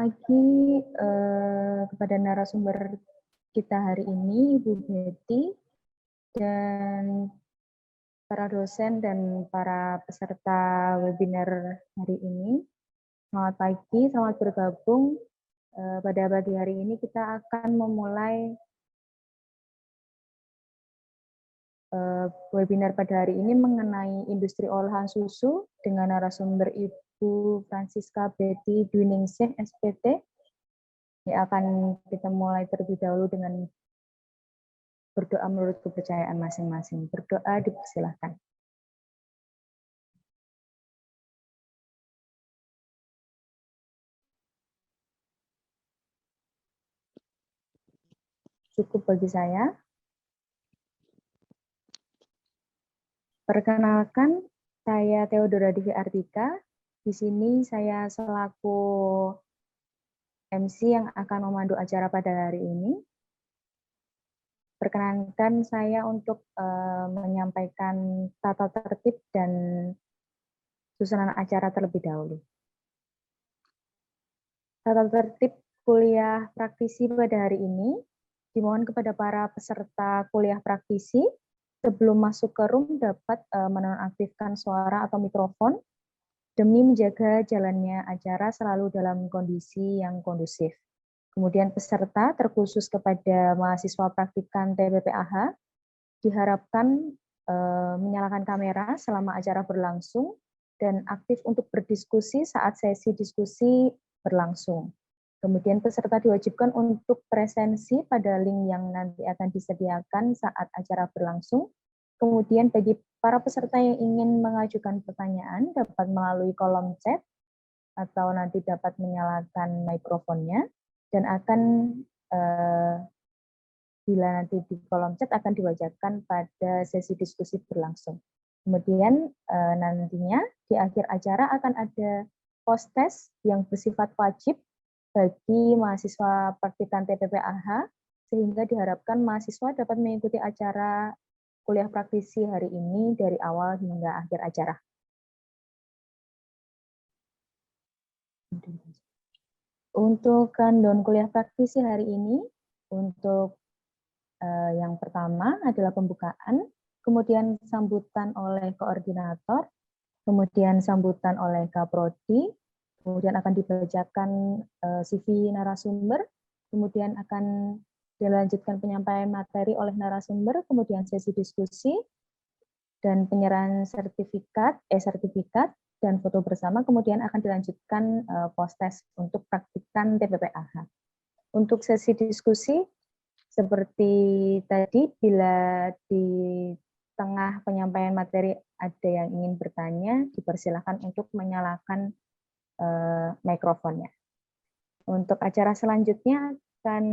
pagi kepada narasumber kita hari ini, Ibu Betty, dan para dosen dan para peserta webinar hari ini. Selamat pagi, selamat bergabung. Pada pagi hari ini kita akan memulai webinar pada hari ini mengenai industri olahan susu dengan narasumber Ibu Francisca Betty Dwiningsih, SPT. Ya, akan kita mulai terlebih dahulu dengan berdoa menurut kepercayaan masing-masing. Berdoa dipersilahkan. Cukup bagi saya. Perkenalkan, saya Theodora Devi Artika. Di sini saya selaku MC yang akan memandu acara pada hari ini. Perkenankan saya untuk menyampaikan tata tertib dan susunan acara terlebih dahulu. Tata tertib kuliah praktisi pada hari ini dimohon kepada para peserta kuliah praktisi sebelum masuk ke room dapat menonaktifkan suara atau mikrofon demi menjaga jalannya acara selalu dalam kondisi yang kondusif. Kemudian peserta terkhusus kepada mahasiswa praktikan TPPAH diharapkan menyalakan kamera selama acara berlangsung dan aktif untuk berdiskusi saat sesi diskusi berlangsung. Kemudian peserta diwajibkan untuk presensi pada link yang nanti akan disediakan saat acara berlangsung. Kemudian bagi para peserta yang ingin mengajukan pertanyaan dapat melalui kolom chat atau nanti dapat menyalakan mikrofonnya dan akan bila nanti di kolom chat akan diwajibkan pada sesi diskusi berlangsung. Kemudian nantinya di akhir acara akan ada post test yang bersifat wajib bagi mahasiswa praktikan TPPAH, sehingga diharapkan mahasiswa dapat mengikuti acara kuliah praktisi hari ini dari awal hingga akhir acara. Untuk rundown kuliah praktisi hari ini, untuk yang pertama adalah pembukaan, kemudian sambutan oleh koordinator, kemudian sambutan oleh Kaprodi, kemudian akan dibacakan CV narasumber, kemudian akan dilanjutkan penyampaian materi oleh narasumber, kemudian sesi diskusi, dan penyerahan sertifikat dan foto bersama, kemudian akan dilanjutkan post-test untuk praktikan TPPAH. Untuk sesi diskusi, seperti tadi, bila di tengah penyampaian materi ada yang ingin bertanya, dipersilakan untuk menyalakan mikrofonnya. Untuk acara selanjutnya akan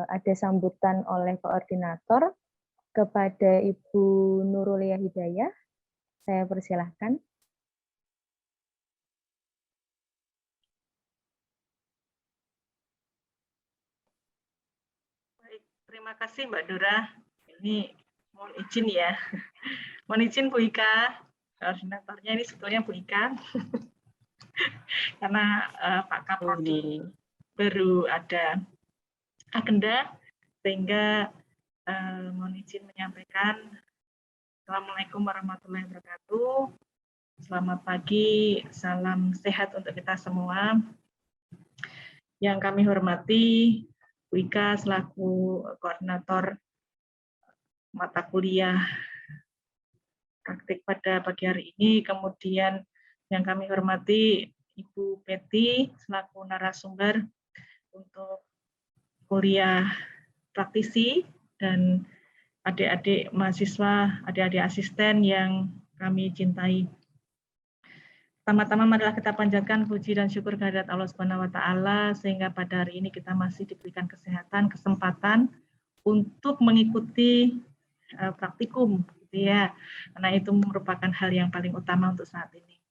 ada sambutan oleh koordinator kepada Ibu Nurulia Hidayah. Saya persilahkan. Baik, terima kasih Mbak Dora. Ini mohon izin ya. Mohon izin Bu Ika, koordinatornya ini sebetulnya Bu Ika. Karena Pak Kaprodi baru ada agenda, sehingga mohon izin menyampaikan Assalamualaikum warahmatullahi wabarakatuh. Selamat pagi, salam sehat untuk kita semua. Yang kami hormati Bu Ika selaku koordinator mata kuliah praktik pada pagi hari ini, kemudian yang kami hormati Ibu Betty selaku narasumber untuk kuliah praktisi dan adik-adik mahasiswa, adik-adik asisten yang kami cintai. Pertama-tama marilah kita panjatkan puji dan syukur kehadirat Allah Subhanahu wa taala sehingga pada hari ini kita masih diberikan kesehatan, kesempatan untuk mengikuti praktikum gitu ya. Karena itu merupakan hal yang paling utama untuk saat ini.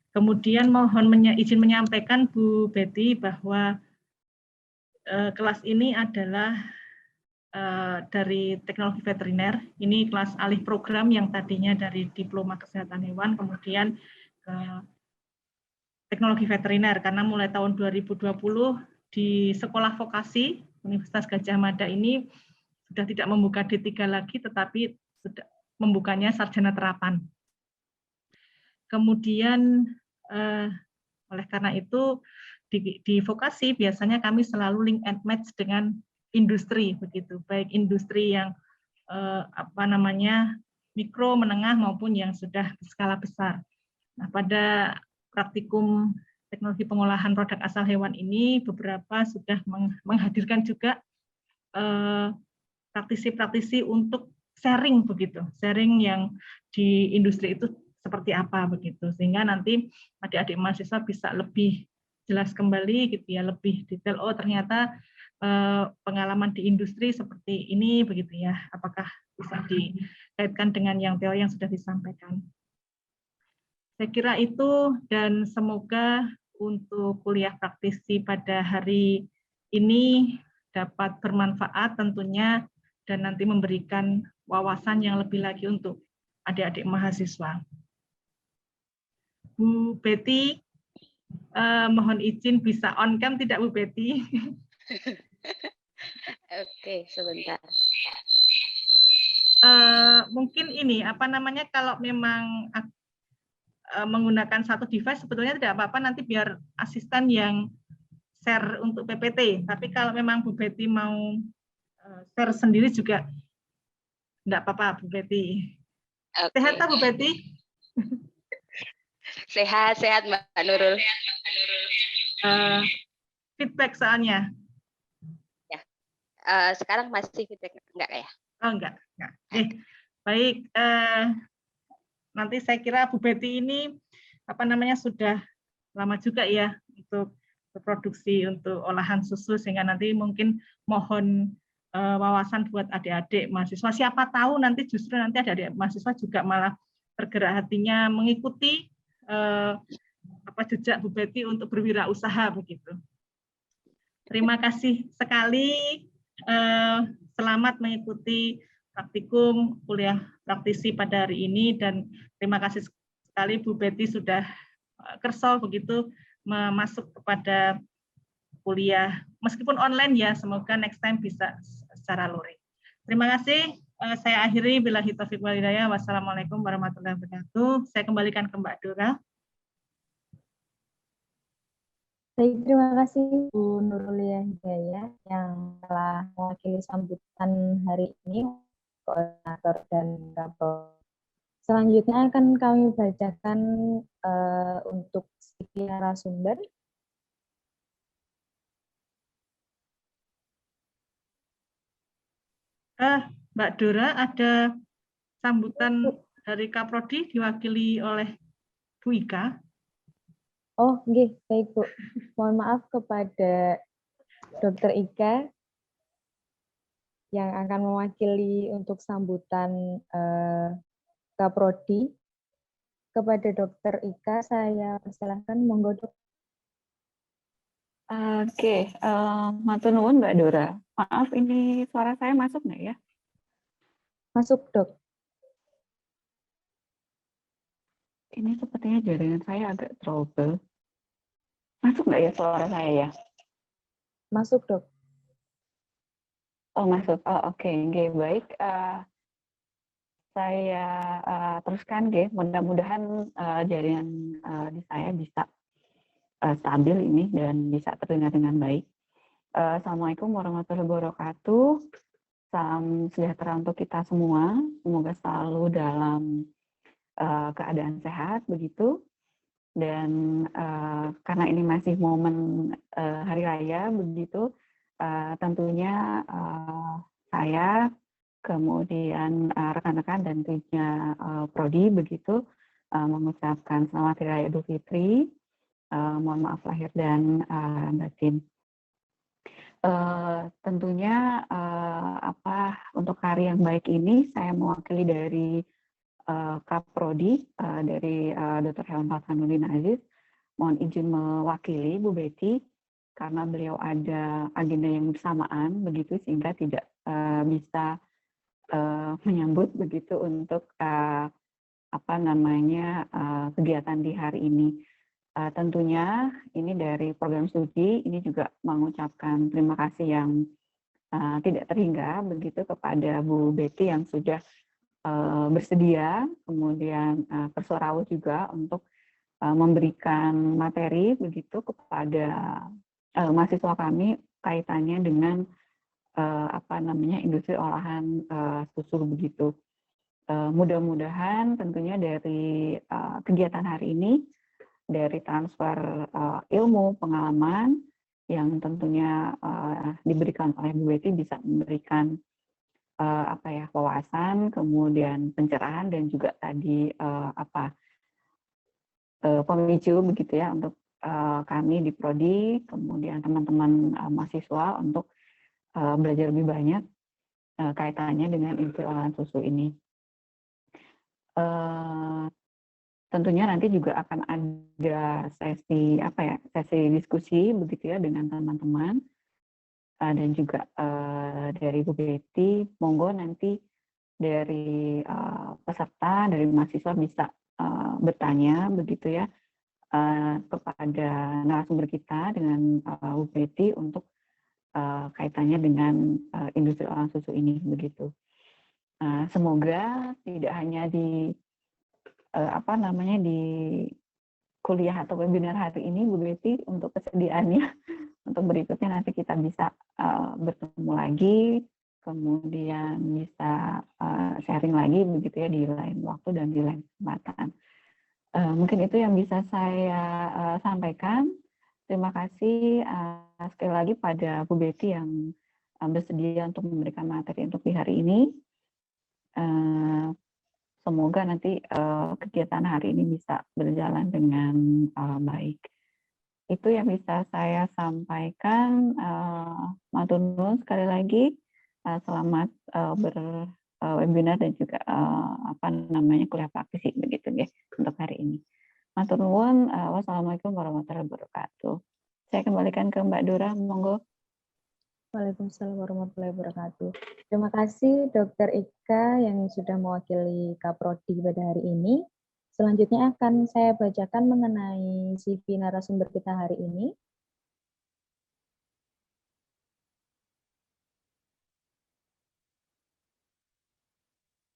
Kemudian mohon izin menyampaikan Bu Betty bahwa kelas ini adalah dari teknologi veteriner. Ini kelas alih program yang tadinya dari diploma kesehatan hewan kemudian ke teknologi veteriner, karena mulai tahun 2020 di sekolah vokasi Universitas Gadjah Mada ini sudah tidak membuka D3 lagi, tetapi sudah membukanya sarjana terapan. Kemudian oleh karena itu di vokasi biasanya kami selalu link and match dengan industri begitu, baik industri yang mikro, menengah maupun yang sudah skala besar. Nah, pada praktikum teknologi pengolahan produk asal hewan ini beberapa sudah menghadirkan juga praktisi-praktisi untuk sharing begitu, sharing yang di industri itu seperti apa begitu, sehingga nanti adik-adik mahasiswa bisa lebih jelas kembali gitu ya, lebih detail. Oh ternyata pengalaman di industri seperti ini begitu ya, apakah bisa dikaitkan dengan yang teori yang sudah disampaikan. Saya kira itu, dan semoga untuk kuliah praktisi pada hari ini dapat bermanfaat tentunya, dan nanti memberikan wawasan yang lebih lagi untuk adik-adik mahasiswa. Bu Betty, mohon izin bisa on cam tidak Bu Betty? Oke, sebentar. Mungkin ini kalau memang menggunakan satu device sebetulnya tidak apa-apa, nanti biar asisten yang share untuk PPT. Tapi kalau memang Bu Betty mau share sendiri juga tidak apa-apa Bu Betty. Okay. Sehat tak Bu Betty? Sehat Mbak Nurul. Feedback soalnya. Ya. Sekarang masih feedback enggak ya? Oh enggak. Baik. Nanti saya kira Bu Betty ini sudah lama juga ya untuk berproduksi untuk olahan susu, sehingga nanti mungkin mohon wawasan buat adik-adik mahasiswa. Siapa tahu nanti justru nanti adik-adik mahasiswa juga malah tergerak hatinya mengikuti jejak Bu Betty untuk berwirausaha begitu. Terima kasih sekali. Selamat mengikuti praktikum kuliah praktisi pada hari ini, dan terima kasih sekali Bu Betty sudah kerso begitu masuk kepada kuliah meskipun online ya, semoga next time bisa secara luring. Terima kasih. Saya akhiri, billahi taufiq wal hidayah. Wassalamualaikum warahmatullahi wabarakatuh. Saya kembalikan ke Mbak Dora. Baik, terima kasih Bu Nurulia Hidayah yang telah mewakili sambutan hari ini, koordinator dan kapro. Selanjutnya akan kami bacakan untuk CV narasumber. Mbak Dora, ada sambutan dari Kaprodi diwakili oleh Bu Ika. Oh, nggih, baik Bu. Mohon maaf kepada Dr. Ika yang akan mewakili untuk sambutan Kaprodi. Kepada Dr. Ika, saya persilahkan, monggo Dok. Oke, matur nuwun Mbak Dora. Maaf, ini suara saya masuk nggak ya? Masuk, Dok. Ini sepertinya jaringan saya agak trouble. Masuk nggak ya suara saya ya? Masuk, Dok. Oh, masuk. Oh, oke. Okay. Baik. Saya teruskan, mudah-mudahan jaringan di saya bisa stabil ini dan bisa terdengar dengan baik. Assalamualaikum warahmatullahi wabarakatuh. Salam sejahtera untuk kita semua. Semoga selalu dalam keadaan sehat begitu. Dan karena ini masih momen hari raya begitu, tentunya saya, kemudian rekan-rekan dan tentunya Prodi begitu mengucapkan selamat Hari Raya Idul Fitri. Mohon maaf lahir dan batin. Tentunya untuk hari yang baik ini saya mewakili dari Kaprodi dari Dr. Helen Hasanuddin Aziz. Mohon izin mewakili Bu Betty karena beliau ada agenda yang bersamaan begitu, sehingga tidak bisa menyambut begitu untuk kegiatan di hari ini. Tentunya ini dari program studi ini juga mengucapkan terima kasih yang tidak terhingga begitu kepada Bu Betty yang sudah bersedia, kemudian persuarawo juga untuk memberikan materi begitu kepada mahasiswa kami kaitannya dengan industri olahan susu begitu. Mudah-mudahan tentunya dari kegiatan hari ini, dari transfer ilmu pengalaman yang tentunya diberikan oleh Bu Betty bisa memberikan wawasan, kemudian pencerahan dan juga tadi pemicu begitu ya untuk kami di prodi, kemudian teman-teman mahasiswa untuk belajar lebih banyak kaitannya dengan industri olahan susu ini. Tentunya nanti juga akan ada sesi diskusi begitu ya dengan teman-teman dan juga dari Bu Betty. Monggo nanti dari peserta, dari mahasiswa bisa bertanya begitu ya kepada narasumber kita dengan Bu Betty untuk kaitannya dengan industri olahan susu ini begitu. Semoga tidak hanya di di kuliah atau webinar hari ini Bu Betty untuk kesediaannya untuk berikutnya nanti kita bisa bertemu lagi, kemudian bisa sharing lagi begitu ya di lain waktu dan di lain kesempatan. Mungkin itu yang bisa saya sampaikan. Terima kasih sekali lagi pada Bu Betty yang bersedia untuk memberikan materi untuk di hari ini. Semoga nanti kegiatan hari ini bisa berjalan dengan baik. Itu yang bisa saya sampaikan. Matur nuwun sekali lagi. Selamat berwebinar dan juga kuliah praktisi begitu ya untuk hari ini. Matur nuwun. Wassalamualaikum warahmatullahi wabarakatuh. Saya kembalikan ke Mbak Dora, monggo. Waalaikumsalam warahmatullahi wabarakatuh. Terima kasih Dr. Ika yang sudah mewakili Kaprodi pada hari ini. Selanjutnya akan saya bacakan mengenai CV narasumber kita hari ini.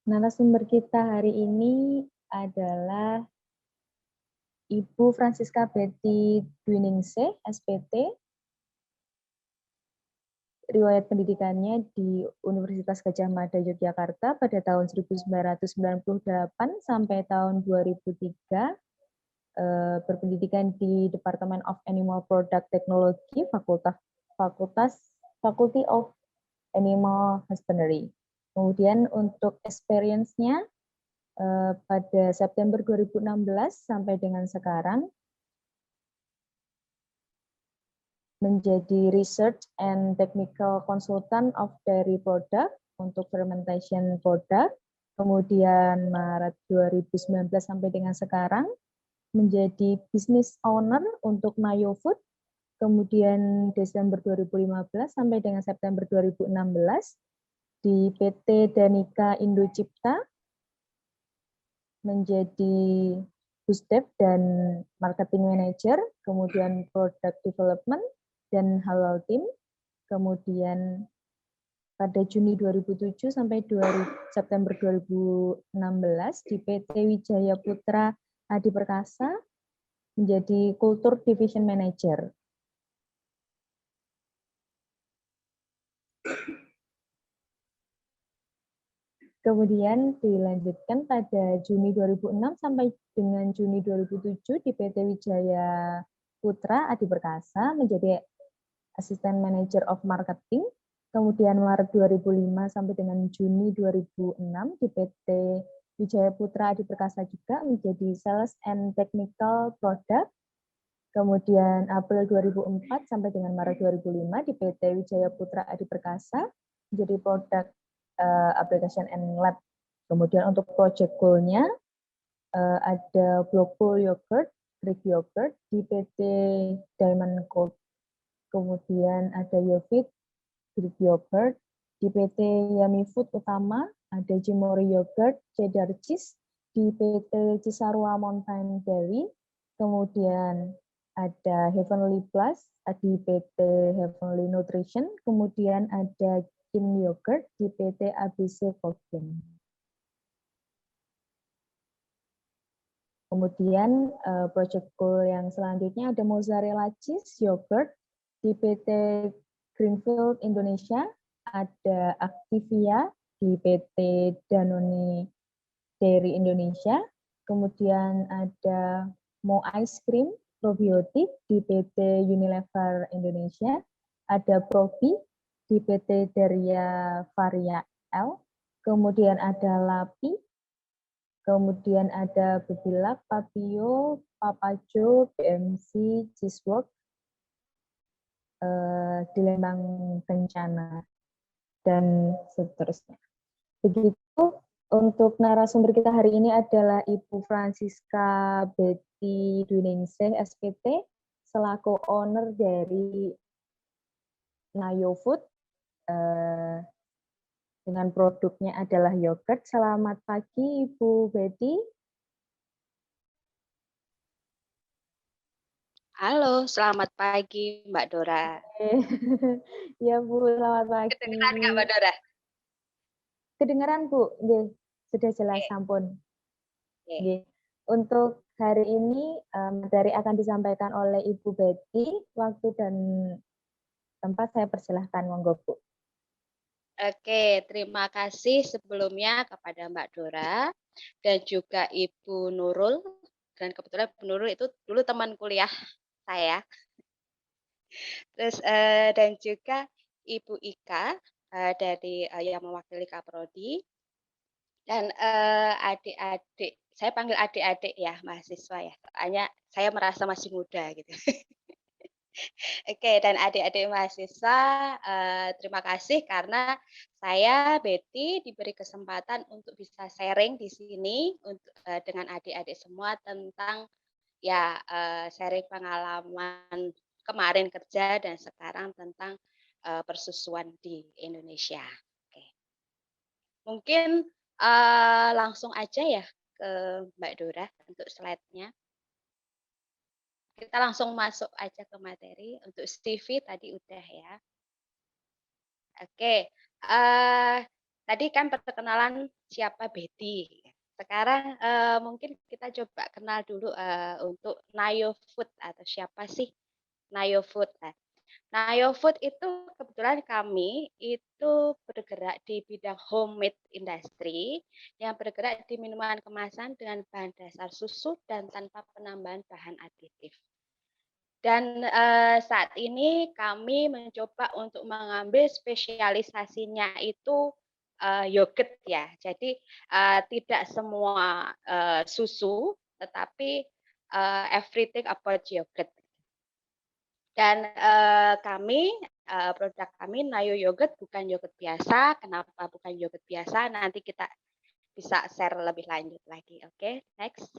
Narasumber kita hari ini adalah Ibu Francisca Betty Dwiningsih, SPT. Riwayat pendidikannya di Universitas Gadjah Mada Yogyakarta pada tahun 1998 sampai tahun 2003, berpendidikan di Department of Animal Product Technology, Faculty of Animal Husbandry. Kemudian untuk experience-nya pada September 2016 sampai dengan sekarang, menjadi Research and Technical Consultant of Dairy Product untuk fermentation product. Kemudian Maret 2019 sampai dengan sekarang menjadi Business Owner untuk Mayo Food. Kemudian Desember 2015 sampai dengan September 2016 di PT Danica Indocipta menjadi Busdev dan Marketing Manager, kemudian Product Development dan Halal Team. Kemudian pada Juni 2007 sampai September 2016 di PT Wijaya Putra Adi Perkasa menjadi Kultur Division Manager. Kemudian dilanjutkan pada Juni 2006 sampai dengan Juni 2007 di PT Wijaya Putra Adi Perkasa menjadi Assistant Manager of Marketing. Kemudian Maret 2005 sampai dengan Juni 2006 di PT Wijaya Putra Adi Perkasa juga menjadi Sales and Technical Product. Kemudian April 2004 sampai dengan Maret 2005 di PT Wijaya Putra Adi Perkasa menjadi Product Application and Lab. Kemudian untuk project goal-nya ada Blockpool Yogurt, Greek Yogurt di PT Diamond Gold. Kemudian ada Yofit, Greek Yogurt di PT Yummy Food Utama, ada Jimori Yogurt, Cheddar Cheese di PT Cisarua Mountain Dairy, kemudian ada Heavenly Plus di PT Heavenly Nutrition, kemudian ada Kin Yogurt di PT ABC Kogen. Kemudian project goal yang selanjutnya ada Mozzarella Cheese Yogurt di PT Greenfield Indonesia, ada Activia di PT Danone Dairy Indonesia, kemudian ada Mo Ice Cream Probiotik di PT Unilever Indonesia, ada Probi di PT Daria Varia L, kemudian ada Lapi, kemudian ada Bebilak, Papio, Papajo, BMC, Cheeseworks, di Lembang Kencana, dan seterusnya. Begitu untuk narasumber kita hari ini adalah Ibu Francisca Betty Dwiningsih, SPT, selaku owner dari Nayo Food, dengan produknya adalah yogurt. Selamat pagi, Ibu Betty. Halo, selamat pagi Mbak Dora. Ya Bu, selamat pagi. Kedengeran nggak Mbak Dora? Kedengeran Bu, nggih. Sudah jelas, sampun. Nggih. Untuk hari ini materi akan disampaikan oleh Ibu Betty. Waktu dan tempat saya persilahkan, monggo Bu. Oke, terima kasih sebelumnya kepada Mbak Dora dan juga Ibu Nurul. Dan kebetulan Ibu Nurul itu dulu teman kuliah saya. Terus dan juga Ibu Ika dari yang mewakili Kaprodi dan adik-adik. Saya panggil adik-adik ya, mahasiswa ya. Soalnya saya merasa masih muda gitu. Oke, dan adik-adik mahasiswa, terima kasih karena saya, Betty, diberi kesempatan untuk bisa sharing di sini untuk dengan adik-adik semua tentang ya sharing pengalaman kemarin kerja dan sekarang tentang persusuan di Indonesia. Oke. Mungkin langsung aja ya ke Mbak Dora untuk slide-nya. Kita langsung masuk aja ke materi. Untuk CV tadi udah ya. Oke, tadi kan perkenalan siapa Betty. Sekarang mungkin kita coba kenal dulu untuk Nayo Food atau siapa sih Nayo Food. Nayo Food itu kebetulan kami itu bergerak di bidang homemade industry yang bergerak di minuman kemasan dengan bahan dasar susu dan tanpa penambahan bahan aditif. Dan saat ini kami mencoba untuk mengambil spesialisasinya itu yogurt ya. Jadi tidak semua susu, tetapi everything about yogurt. Dan produk kami Nayo Yogurt bukan yogurt biasa. Kenapa bukan yogurt biasa? Nanti kita bisa share lebih lanjut lagi. Oke, next.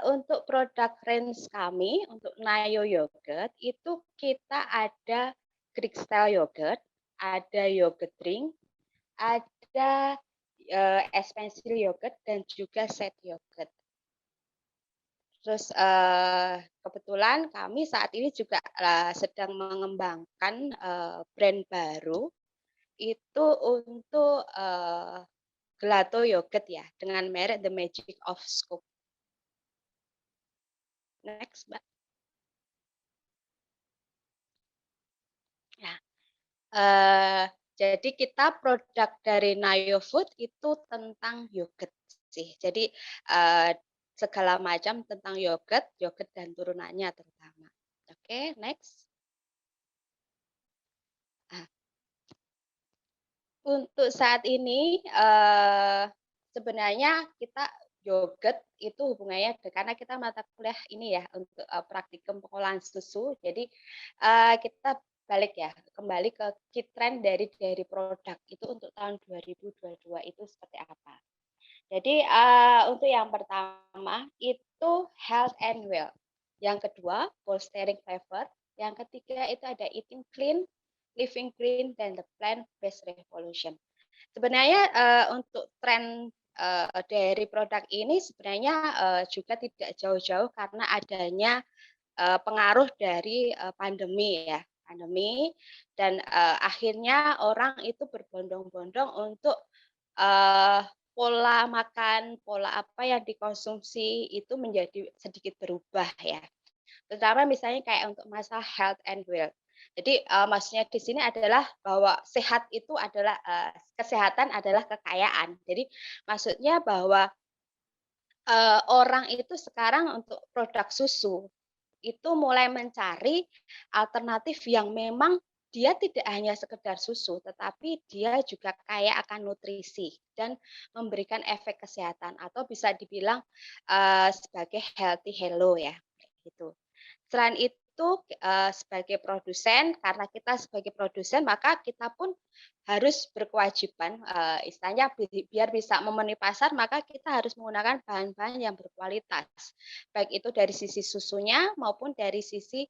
Untuk produk range kami, untuk Nayo Yogurt, itu kita ada Greek style yogurt, ada yogurt drink, ada es pensil yogurt, dan juga set yogurt. Terus kebetulan kami saat ini juga sedang mengembangkan brand baru, itu untuk gelato yogurt ya, dengan merek The Magic of Scoop. Next, Mbak. Ya, jadi kita produk dari Nayo Food itu tentang yogurt sih. Jadi segala macam tentang yogurt dan turunannya terutama. Oke, next. Nah, untuk saat ini sebenarnya kita yogurt itu hubungannya karena kita mata kuliah ini ya untuk praktikum pengolahan susu. Jadi kita balik ya kembali ke key trend dari produk itu untuk tahun 2022 itu seperti apa. Jadi untuk yang pertama itu health and well. Yang kedua bolstering flavor. Yang ketiga itu ada eating clean, living green, dan the plant-based revolution. Sebenarnya untuk tren dari produk ini sebenarnya juga tidak jauh-jauh karena adanya pengaruh dari pandemi ya, pandemi dan akhirnya orang itu berbondong-bondong untuk pola makan, pola apa yang dikonsumsi itu menjadi sedikit berubah ya. Terutama misalnya kayak untuk masalah health and wealth. Jadi maksudnya di sini adalah bahwa sehat itu adalah kesehatan adalah kekayaan. Jadi maksudnya bahwa orang itu sekarang untuk produk susu itu mulai mencari alternatif yang memang dia tidak hanya sekedar susu, tetapi dia juga kaya akan nutrisi dan memberikan efek kesehatan atau bisa dibilang sebagai healthy hello ya, gitu. Selain itu sebagai produsen, karena kita sebagai produsen maka kita pun harus berkewajiban istilahnya biar bisa memenuhi pasar maka kita harus menggunakan bahan-bahan yang berkualitas. Baik itu dari sisi susunya maupun dari sisi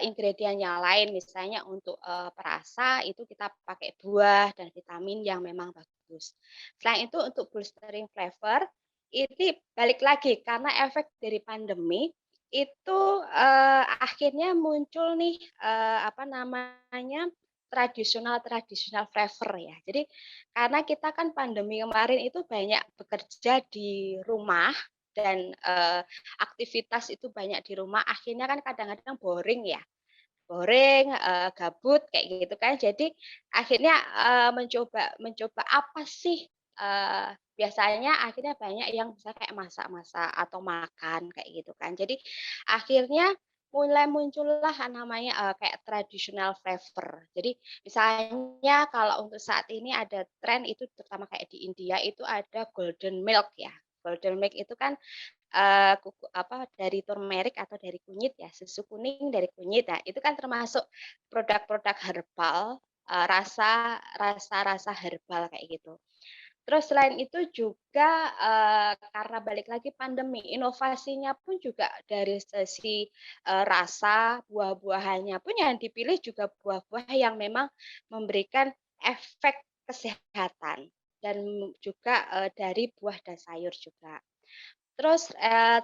ingredient yang lain misalnya untuk perasa itu kita pakai buah dan vitamin yang memang bagus. Selain itu untuk bolstering flavor ini balik lagi karena efek dari pandemi itu akhirnya muncul nih apa namanya tradisional flavor ya. Jadi karena kita kan pandemi kemarin itu banyak bekerja di rumah dan aktivitas itu banyak di rumah, akhirnya kan kadang-kadang boring ya. Boring, gabut kayak gitu kan. Jadi akhirnya mencoba apa sih biasanya akhirnya banyak yang bisa kayak masak-masak atau makan kayak gitu kan. Jadi akhirnya mulai muncullah namanya kayak traditional flavor. Jadi misalnya kalau untuk saat ini ada tren itu terutama kayak di India itu ada golden milk ya. Golden milk itu kan dari turmeric atau dari kunyit ya, susu kuning dari kunyit. Nah, itu kan termasuk produk-produk herbal, rasa herbal kayak gitu. Terus selain itu juga karena balik lagi pandemi, inovasinya pun juga dari sisi rasa buah-buahannya pun yang dipilih juga buah-buah yang memang memberikan efek kesehatan dan juga dari buah dan sayur juga. Terus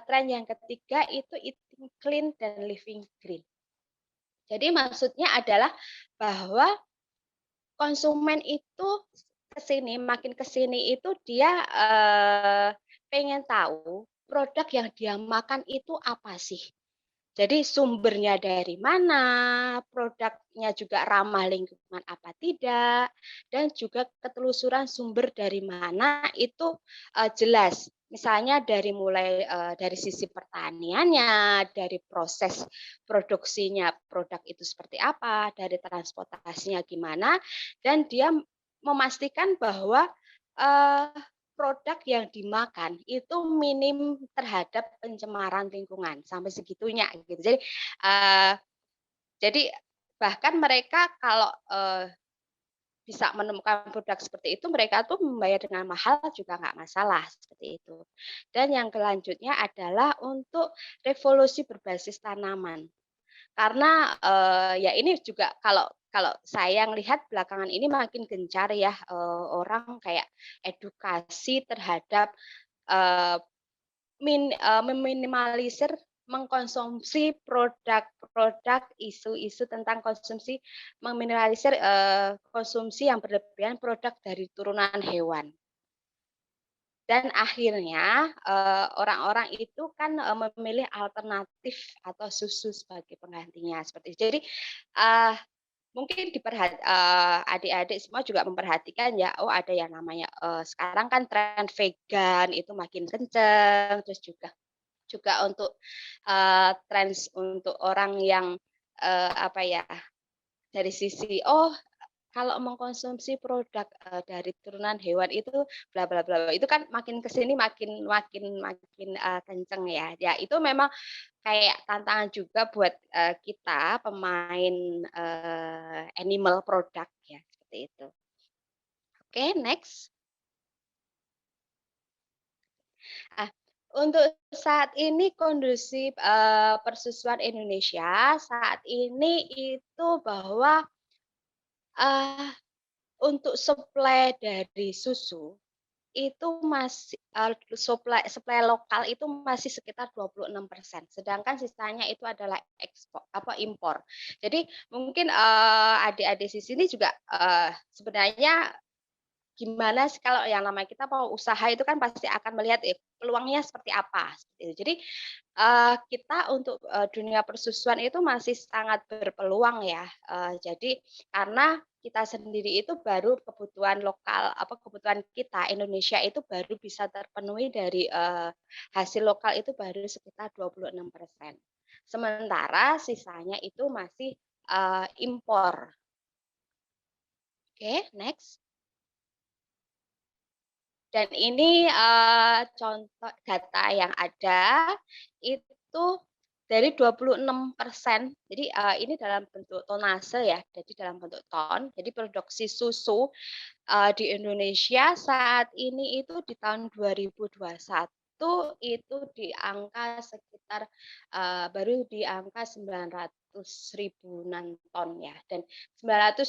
tren yang ketiga itu eating clean dan living green. Jadi maksudnya adalah bahwa konsumen itu makin kesini itu dia pengen tahu produk yang dia makan itu apa sih. Jadi sumbernya dari mana, produknya juga ramah lingkungan apa tidak, dan juga ketelusuran sumber dari mana itu jelas. Misalnya dari sisi pertaniannya, dari proses produksinya produk itu seperti apa, dari transportasinya gimana, dan dia memastikan bahwa produk yang dimakan itu minim terhadap pencemaran lingkungan sampai segitunya gitu. Jadi bahkan mereka kalau bisa menemukan produk seperti itu mereka tuh membayar dengan mahal juga nggak masalah seperti itu. Dan yang selanjutnya adalah untuk revolusi berbasis tanaman. Karena ya ini juga kalau saya lihat belakangan ini makin gencar ya orang kayak edukasi terhadap meminimalisir mengkonsumsi produk-produk isu-isu tentang konsumsi meminimalisir konsumsi yang berlebihan produk dari turunan hewan. Dan akhirnya orang-orang itu kan memilih alternatif atau susu sebagai penggantinya seperti itu. Jadi mungkin adik-adik semua juga memperhatikan ya, oh ada yang namanya sekarang kan tren vegan itu makin kenceng, terus juga untuk tren untuk orang yang apa ya dari sisi kalau mengkonsumsi produk dari turunan hewan itu bla bla bla itu kan makin kesini makin kenceng ya. Ya itu memang kayak tantangan juga buat kita pemain animal product ya seperti itu. Oke, next. Untuk saat ini kondisi persusuan Indonesia saat ini itu bahwa untuk suplai dari susu itu masih supply lokal itu masih sekitar 26%, sedangkan sisanya itu adalah impor. Jadi mungkin adik-adik di sini juga sebenarnya gimana sih kalau yang namanya kita mau usaha itu kan pasti akan melihat peluangnya seperti apa, seperti itu. Jadi kita untuk dunia persusuan itu masih sangat berpeluang ya. Jadi karena kita sendiri itu baru kebutuhan lokal, kebutuhan kita Indonesia itu baru bisa terpenuhi dari hasil lokal itu baru sekitar 26%. Sementara sisanya itu masih impor. Oke, next. Dan ini contoh data yang ada itu dari 26%. Jadi ini dalam bentuk tonase ya, jadi dalam bentuk ton. Jadi produksi susu di Indonesia saat ini itu di tahun 2021 itu di angka sekitar baru di angka 900 ribuan ton ya. Dan 900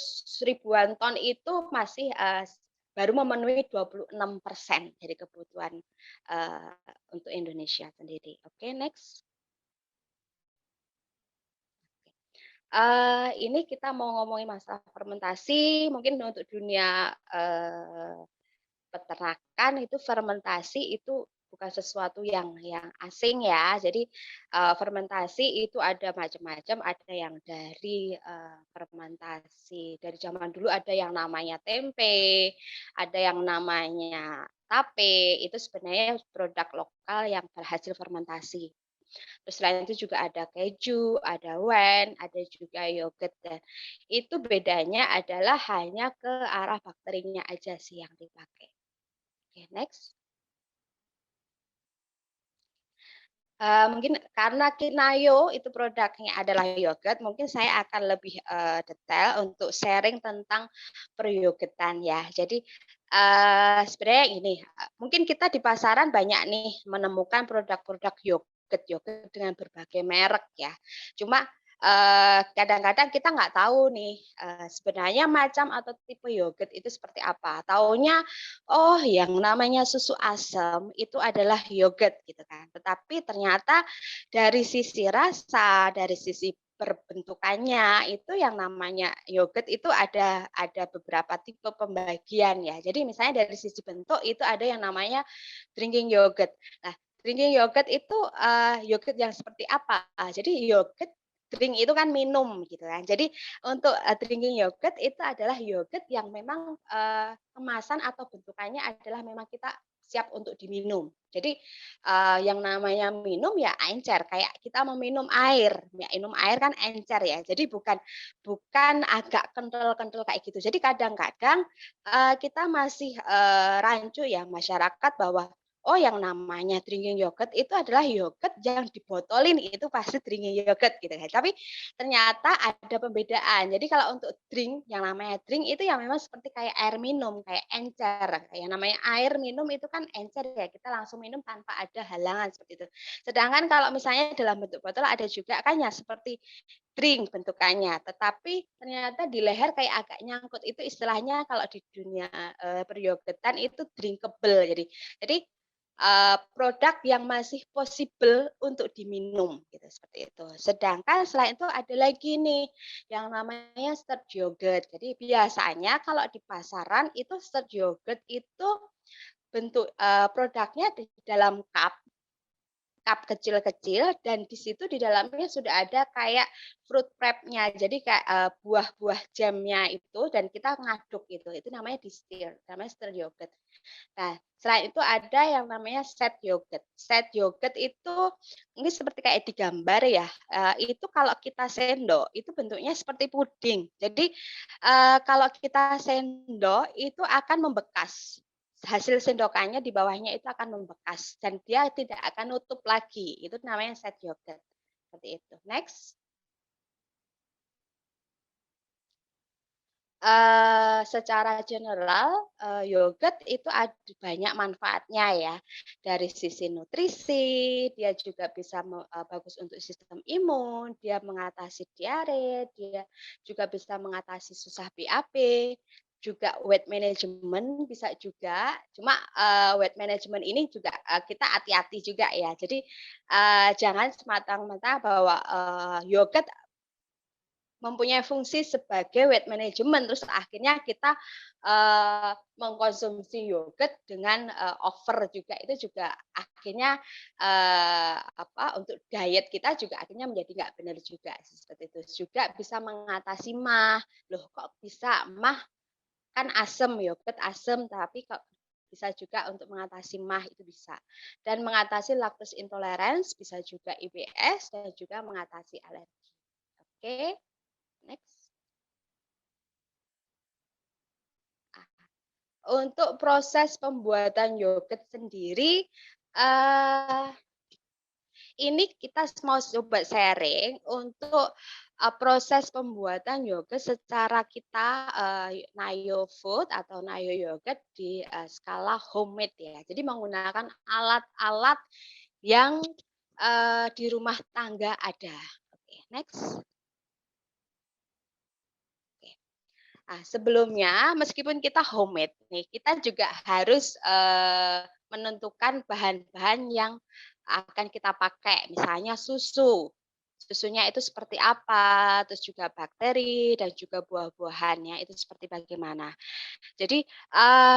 ribuan ton itu masih baru memenuhi 26% dari kebutuhan untuk Indonesia sendiri. Oke, next. Ini kita mau ngomongin masalah fermentasi, mungkin untuk dunia peternakan itu fermentasi itu bukan sesuatu yang asing ya. Jadi fermentasi itu ada macam-macam, ada yang dari fermentasi dari zaman dulu ada yang namanya tempe, ada yang namanya tape, itu sebenarnya produk lokal yang berhasil fermentasi. Terus selain itu juga ada keju, ada wen, ada juga yogurt. Dan itu bedanya adalah hanya ke arah bakterinya aja sih yang dipakai. Oke, next. Mungkin karena Kinayo itu produknya adalah yogurt, mungkin saya akan lebih detail untuk sharing tentang peryogetan ya. Jadi sebenarnya ini, mungkin kita di pasaran banyak nih menemukan produk-produk yogurt dengan berbagai merek ya. Cuma kadang-kadang kita nggak tahu nih sebenarnya macam atau tipe yogurt itu seperti apa. Taunya oh yang namanya susu asam itu adalah yogurt gitu kan. Tetapi ternyata dari sisi rasa, dari sisi perbentukannya itu yang namanya yogurt itu ada beberapa tipe pembagian ya. Jadi misalnya dari sisi bentuk itu ada yang namanya drinking yogurt. Nah, drinking yogurt itu yogurt yang seperti apa? Jadi yogurt drink itu kan minum gitu kan. Jadi untuk drinking yogurt itu adalah yogurt yang memang kemasan atau bentukannya adalah memang kita siap untuk diminum. Jadi yang namanya minum ya encer, kayak kita meminum air. Ya, minum air kan encer ya. Jadi bukan agak kental-kental kayak gitu. Jadi kadang-kadang kita masih rancu ya masyarakat bahwa oh yang namanya drinking yogurt itu adalah yogurt yang dibotolin itu pasti drinking yogurt gitu kan. Tapi ternyata ada pembedaan. Jadi kalau untuk drink yang namanya drink itu yang memang seperti kayak air minum, kayak encer. Kayak namanya air minum itu kan encer ya, kita langsung minum tanpa ada halangan seperti itu. Sedangkan kalau misalnya dalam bentuk botol ada juga kan ya seperti drink bentukannya, tetapi ternyata di leher kayak agak nyangkut. Itu istilahnya kalau di dunia peryogetan itu drinkable. Jadi produk yang masih possible untuk diminum gitu seperti itu. Sedangkan selain itu ada lagi nih yang namanya stirred yogurt. Jadi biasanya kalau di pasaran itu stirred yogurt itu bentuk produknya di dalam cup kecil-kecil dan di situ di dalamnya sudah ada kayak fruit prep-nya. Jadi kayak buah-buah jamnya itu dan kita ngaduk itu. Itu namanya namanya stir yogurt. Nah, selain itu ada yang namanya set yogurt. Set yogurt itu ini seperti kayak di gambar ya. Itu kalau kita sendok itu bentuknya seperti puding. Jadi kalau kita sendok itu akan membekas. Hasil sendokannya di bawahnya itu akan membekas dan dia tidak akan nutup lagi. Itu namanya set yogurt. Seperti itu. Next. Secara general yogurt itu ada banyak manfaatnya ya. Dari sisi nutrisi, dia juga bisa bagus untuk sistem imun, dia mengatasi diare, dia juga bisa mengatasi susah BAB. juga weight management bisa juga. Cuma weight management ini juga kita hati-hati juga ya. Jadi jangan semata-mata bahwa yogurt mempunyai fungsi sebagai weight management, terus akhirnya kita mengkonsumsi yogurt dengan over juga, itu juga akhirnya untuk diet kita juga akhirnya menjadi nggak benar juga seperti itu. Juga bisa mengatasi MAH. Loh kok bisa MAH? Kan asam, yogurt asam, tapi kok bisa juga untuk mengatasi MAH itu bisa. Dan mengatasi lactose intolerance bisa juga IBS dan juga mengatasi alergi. Oke. Next. Untuk proses pembuatan yogurt sendiri, ini kita mau coba sharing untuk proses pembuatan yogurt secara kita Nayo Food atau Nayo Yogurt di skala homemade ya. Jadi menggunakan alat-alat yang di rumah tangga ada. Oke, next. Nah, sebelumnya meskipun kita homemade nih, kita juga harus menentukan bahan-bahan yang akan kita pakai. Misalnya susu. Susunya itu seperti apa, terus juga bakteri dan juga buah-buahannya itu seperti bagaimana. Jadi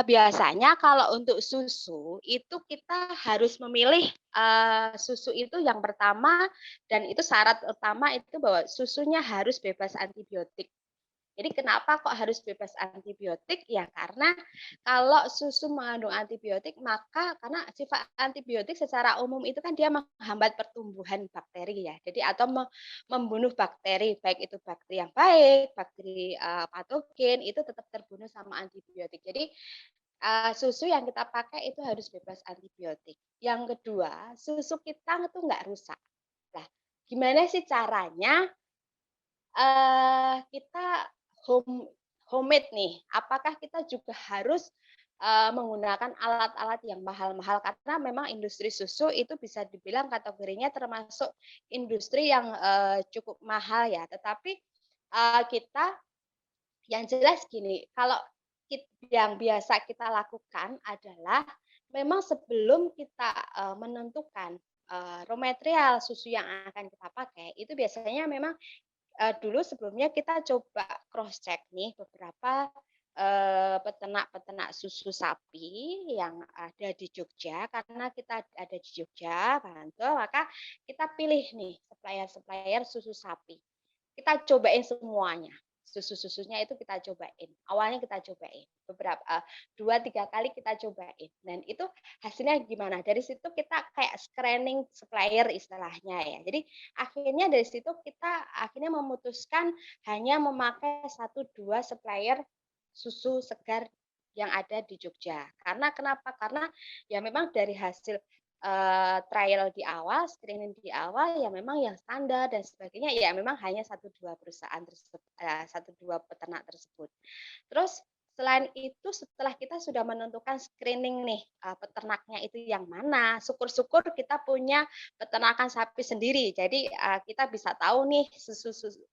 biasanya kalau untuk susu itu kita harus memilih susu itu yang pertama, dan itu syarat utama itu bahwa susunya harus bebas antibiotik. Jadi kenapa kok harus bebas antibiotik? Ya karena kalau susu mengandung antibiotik, maka karena sifat antibiotik secara umum itu kan dia menghambat pertumbuhan bakteri ya. Jadi atau membunuh bakteri, baik itu bakteri yang baik, bakteri patogen itu tetap terbunuh sama antibiotik. Jadi susu yang kita pakai itu harus bebas antibiotik. Yang kedua, susu kita itu nggak rusak. Nah, gimana sih caranya kita homemade nih, apakah kita juga harus menggunakan alat-alat yang mahal-mahal? Karena memang industri susu itu bisa dibilang kategorinya termasuk industri yang cukup mahal ya. Tetapi kita yang jelas gini, kalau yang biasa kita lakukan adalah memang sebelum kita menentukan raw material susu yang akan kita pakai, itu biasanya memang dulu sebelumnya kita coba cross check nih beberapa peternak-peternak susu sapi yang ada di Jogja, karena kita ada di Jogja, Bantul, maka kita pilih nih supplier-supplier susu sapi. Kita cobain semuanya. Susu-susunya itu kita cobain. Awalnya kita cobain beberapa 2-3 kali kita cobain. Dan itu hasilnya gimana? Dari situ kita kayak screening supplier istilahnya ya. Jadi akhirnya dari situ kita akhirnya memutuskan hanya memakai 1-2 supplier susu segar yang ada di Jogja. Karena kenapa? Karena ya memang dari hasil trial di awal, screening di awal, ya memang yang standar dan sebagainya, ya memang hanya 1-2 perusahaan tersebut, 1-2 peternak tersebut. Terus selain itu setelah kita sudah menentukan screening nih peternaknya itu yang mana, syukur-syukur kita punya peternakan sapi sendiri. Jadi kita bisa tahu nih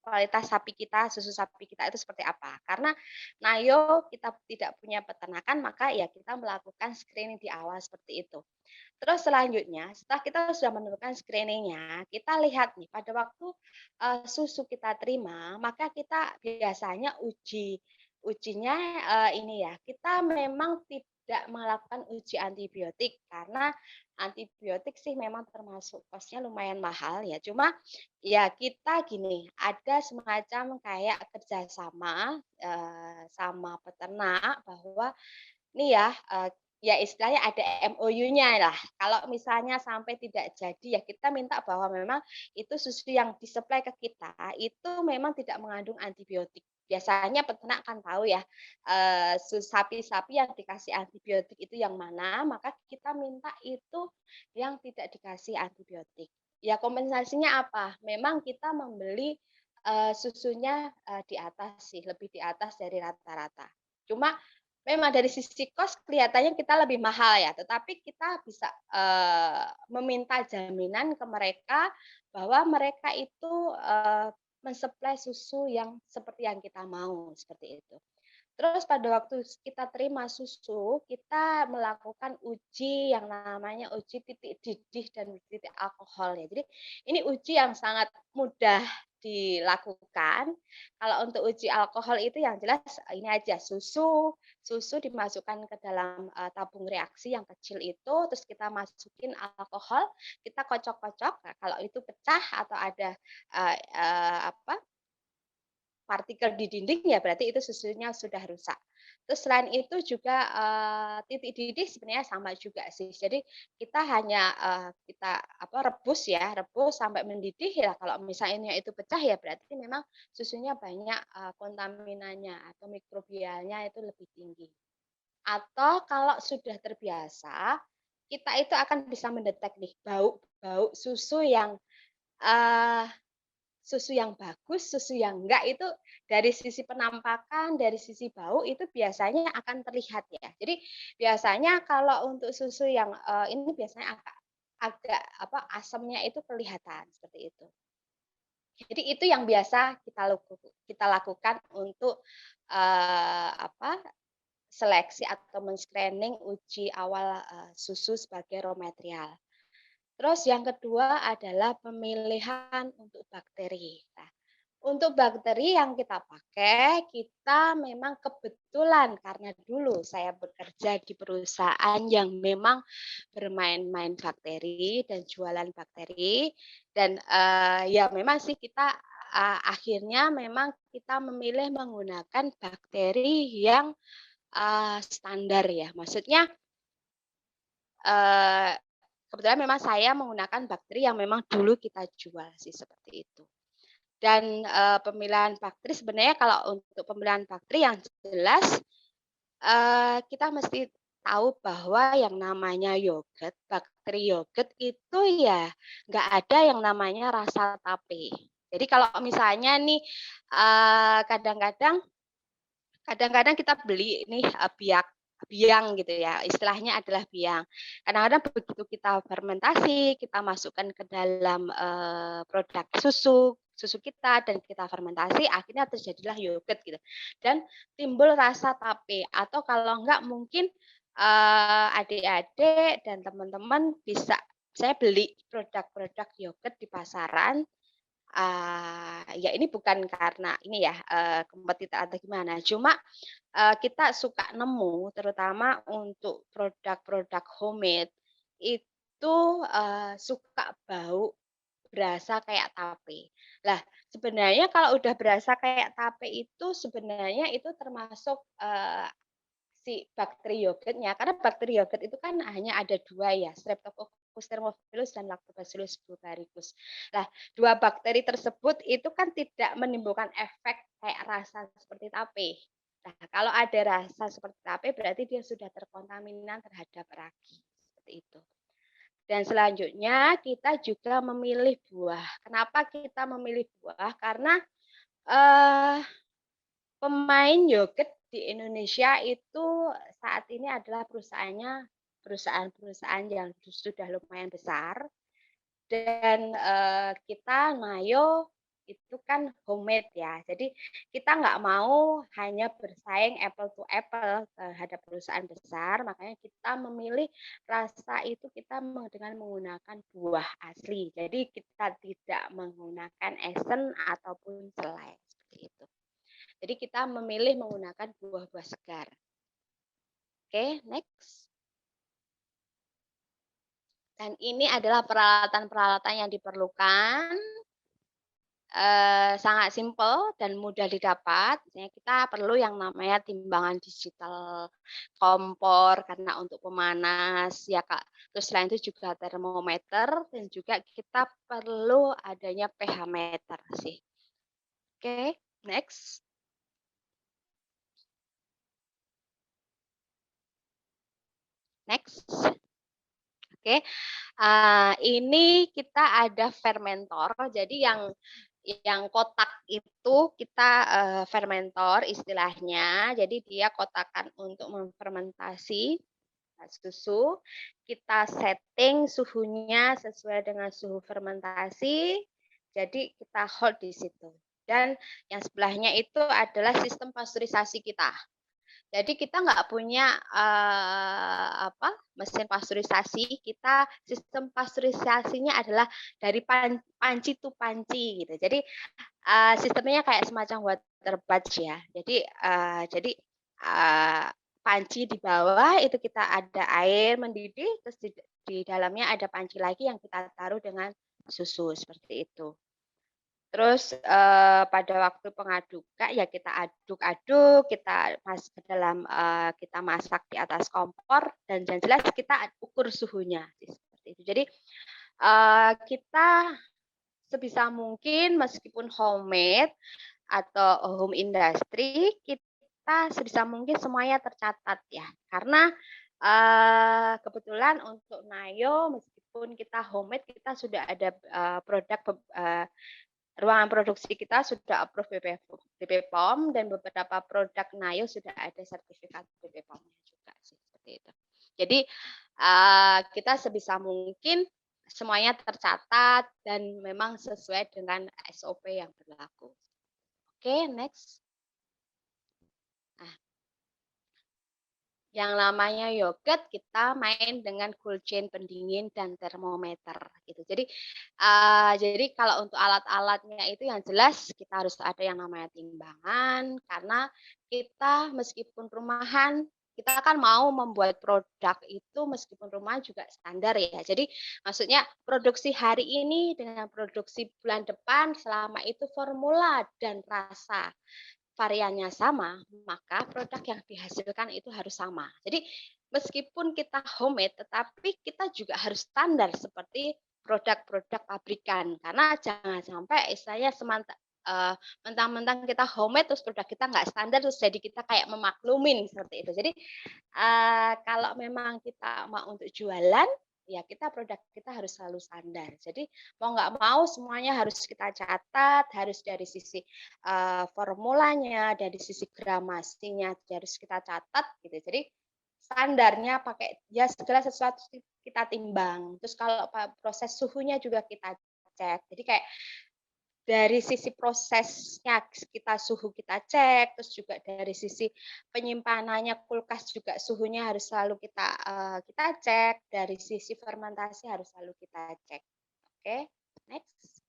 kualitas sapi kita, susu sapi kita itu seperti apa. Karena Nayo kita tidak punya peternakan, maka ya kita melakukan screening di awal seperti itu. Terus selanjutnya, setelah kita sudah menentukan screening-nya, kita lihat nih pada waktu susu kita terima, maka kita biasanya ujinya ini ya, kita memang tidak melakukan uji antibiotik karena antibiotik sih memang termasuk kosnya lumayan mahal ya. Cuma ya kita gini, ada semacam kayak kerjasama sama peternak bahwa nih ya ya istilahnya ada MOU-nya lah. Kalau misalnya sampai tidak jadi ya kita minta bahwa memang itu susu yang disuplai ke kita itu memang tidak mengandung antibiotik. Biasanya peternak kan tahu ya sapi-sapi yang dikasih antibiotik itu yang mana, maka kita minta itu yang tidak dikasih antibiotik. Ya kompensasinya apa? Memang kita membeli susunya di atas sih, lebih di atas dari rata-rata. Cuma memang dari sisi kos kelihatannya kita lebih mahal ya, tetapi kita bisa meminta jaminan ke mereka bahwa mereka itu mensuplai susu yang seperti yang kita mau, seperti itu. Terus pada waktu kita terima susu, kita melakukan uji yang namanya uji titik didih dan titik alkohol ya. Jadi ini uji yang sangat mudah dilakukan. Kalau untuk uji alkohol itu yang jelas ini aja susu dimasukkan ke dalam tabung reaksi yang kecil itu, terus kita masukin alkohol, kita kocok-kocok. Nah, kalau itu pecah atau ada apa partikel di dinding ya berarti itu susunya sudah rusak. Terus selain itu juga titik didih sebenarnya sama juga sih. Jadi kita hanya kita rebus ya, rebus sampai mendidih ya. Kalau misalnya itu pecah ya berarti memang susunya banyak kontaminannya atau mikrobialnya itu lebih tinggi. Atau kalau sudah terbiasa, kita itu akan bisa mendetek nih bau susu yang bagus, susu yang enggak itu dari sisi penampakan, dari sisi bau itu biasanya akan terlihat ya. Jadi biasanya kalau untuk susu yang ini biasanya agak asamnya itu kelihatan seperti itu. Jadi itu yang biasa kita lakukan untuk seleksi atau men-screening uji awal susu sebagai raw material. Terus yang kedua adalah pemilihan untuk bakteri. Nah, untuk bakteri yang kita pakai, kita memang kebetulan karena dulu saya bekerja di perusahaan yang memang bermain-main bakteri dan jualan bakteri dan ya memang sih kita akhirnya memang kita memilih menggunakan bakteri yang standar ya. Maksudnya kebetulan memang saya menggunakan bakteri yang memang dulu kita jual sih seperti itu. Dan pemilihan bakteri sebenarnya kalau untuk pemilihan bakteri yang jelas kita mesti tahu bahwa yang namanya yogurt, bakteri yogurt itu ya nggak ada yang namanya rasa tape. Jadi kalau misalnya nih kadang-kadang kita beli nih biang gitu ya, istilahnya adalah biang. Kadang-kadang begitu kita fermentasi, kita masukkan ke dalam produk susu kita dan kita fermentasi, akhirnya terjadilah yogurt gitu. Dan timbul rasa tape atau kalau enggak mungkin adik-adik dan teman-teman bisa saya beli produk-produk yogurt di pasaran. Ya ini bukan karena ini ya kompetitor atau gimana, cuma kita suka nemu terutama untuk produk-produk homemade itu suka bau berasa kayak tape. Lah sebenarnya kalau udah berasa kayak tape itu sebenarnya itu termasuk si bakteri yogurtnya, karena bakteri yogurt itu kan hanya ada 2 ya, Streptococcus thermophilus dan Lactobacillus bulgaricus. Nah, 2 bakteri tersebut itu kan tidak menimbulkan efek kayak rasa seperti tape. Nah, kalau ada rasa seperti tape berarti dia sudah terkontaminan terhadap ragi, seperti itu. Dan selanjutnya kita juga memilih buah. Kenapa kita memilih buah? Karena pemain yogurt di Indonesia itu saat ini adalah perusahaan-perusahaan yang sudah lumayan besar dan kita Mayo itu kan homemade ya. Jadi kita nggak mau hanya bersaing apple to apple terhadap perusahaan besar, makanya kita memilih rasa itu kita dengan menggunakan buah asli. Jadi kita tidak menggunakan esen ataupun selai seperti itu. Jadi kita memilih menggunakan buah-buah segar. Oke, next. Dan ini adalah peralatan-peralatan yang diperlukan. Sangat simpel dan mudah didapat. Misalnya kita perlu yang namanya timbangan digital, kompor karena untuk pemanas ya Kak. Terus selain itu juga termometer dan juga kita perlu adanya pH meter sih. Oke, next. Next. Oke, ini kita ada fermentor. Jadi yang kotak itu kita fermentor istilahnya. Jadi dia kotakan untuk memfermentasi susu. Kita setting suhunya sesuai dengan suhu fermentasi. Jadi kita hold di situ. Dan yang sebelahnya itu adalah sistem pasteurisasi kita. Jadi kita nggak punya mesin pasteurisasi. Kita sistem pasteurisasinya adalah dari panci to panci gitu. Jadi sistemnya kayak semacam water batch ya. Jadi panci di bawah itu kita ada air mendidih, terus di dalamnya ada panci lagi yang kita taruh dengan susu seperti itu. Terus pada waktu pengadukan ya kita aduk-aduk, kita kita masak di atas kompor dan yang jelas kita ukur suhunya seperti itu. Jadi kita sebisa mungkin meskipun homemade atau home industry, kita sebisa mungkin semuanya tercatat ya. Karena kebetulan untuk Nayo meskipun kita homemade, kita sudah ada ruangan produksi kita sudah approve BPOM dan beberapa produk Nayo sudah ada sertifikat BPOM-nya juga sih seperti itu. Jadi kita sebisa mungkin semuanya tercatat dan memang sesuai dengan SOP yang berlaku. Oke, next. Nah, yang namanya yogurt kita main dengan cold chain pendingin dan termometer gitu. Jadi kalau untuk alat-alatnya itu yang jelas kita harus ada yang namanya timbangan karena kita meskipun rumahan kita kan mau membuat produk itu meskipun rumah juga standar ya. Jadi maksudnya produksi hari ini dengan produksi bulan depan selama itu formula dan rasa variannya sama, maka produk yang dihasilkan itu harus sama. Jadi meskipun kita homemade, tetapi kita juga harus standar seperti produk-produk pabrikan. Karena jangan sampai istilahnya mentang-mentang kita homemade terus produk kita nggak standar terus jadi kita kayak memaklumin seperti itu. Jadi kalau memang kita mau untuk jualan ya produk kita harus selalu standar. Jadi mau nggak mau semuanya harus kita catat, harus dari sisi formulanya, dari sisi gramasinya harus kita catat gitu. Jadi standarnya pakai ya segala sesuatu kita timbang. Terus kalau proses suhunya juga kita cek. Jadi kayak dari sisi prosesnya suhu kita cek, terus juga dari sisi penyimpanannya kulkas juga suhunya harus selalu kita cek, dari sisi fermentasi harus selalu kita cek. Oke, next.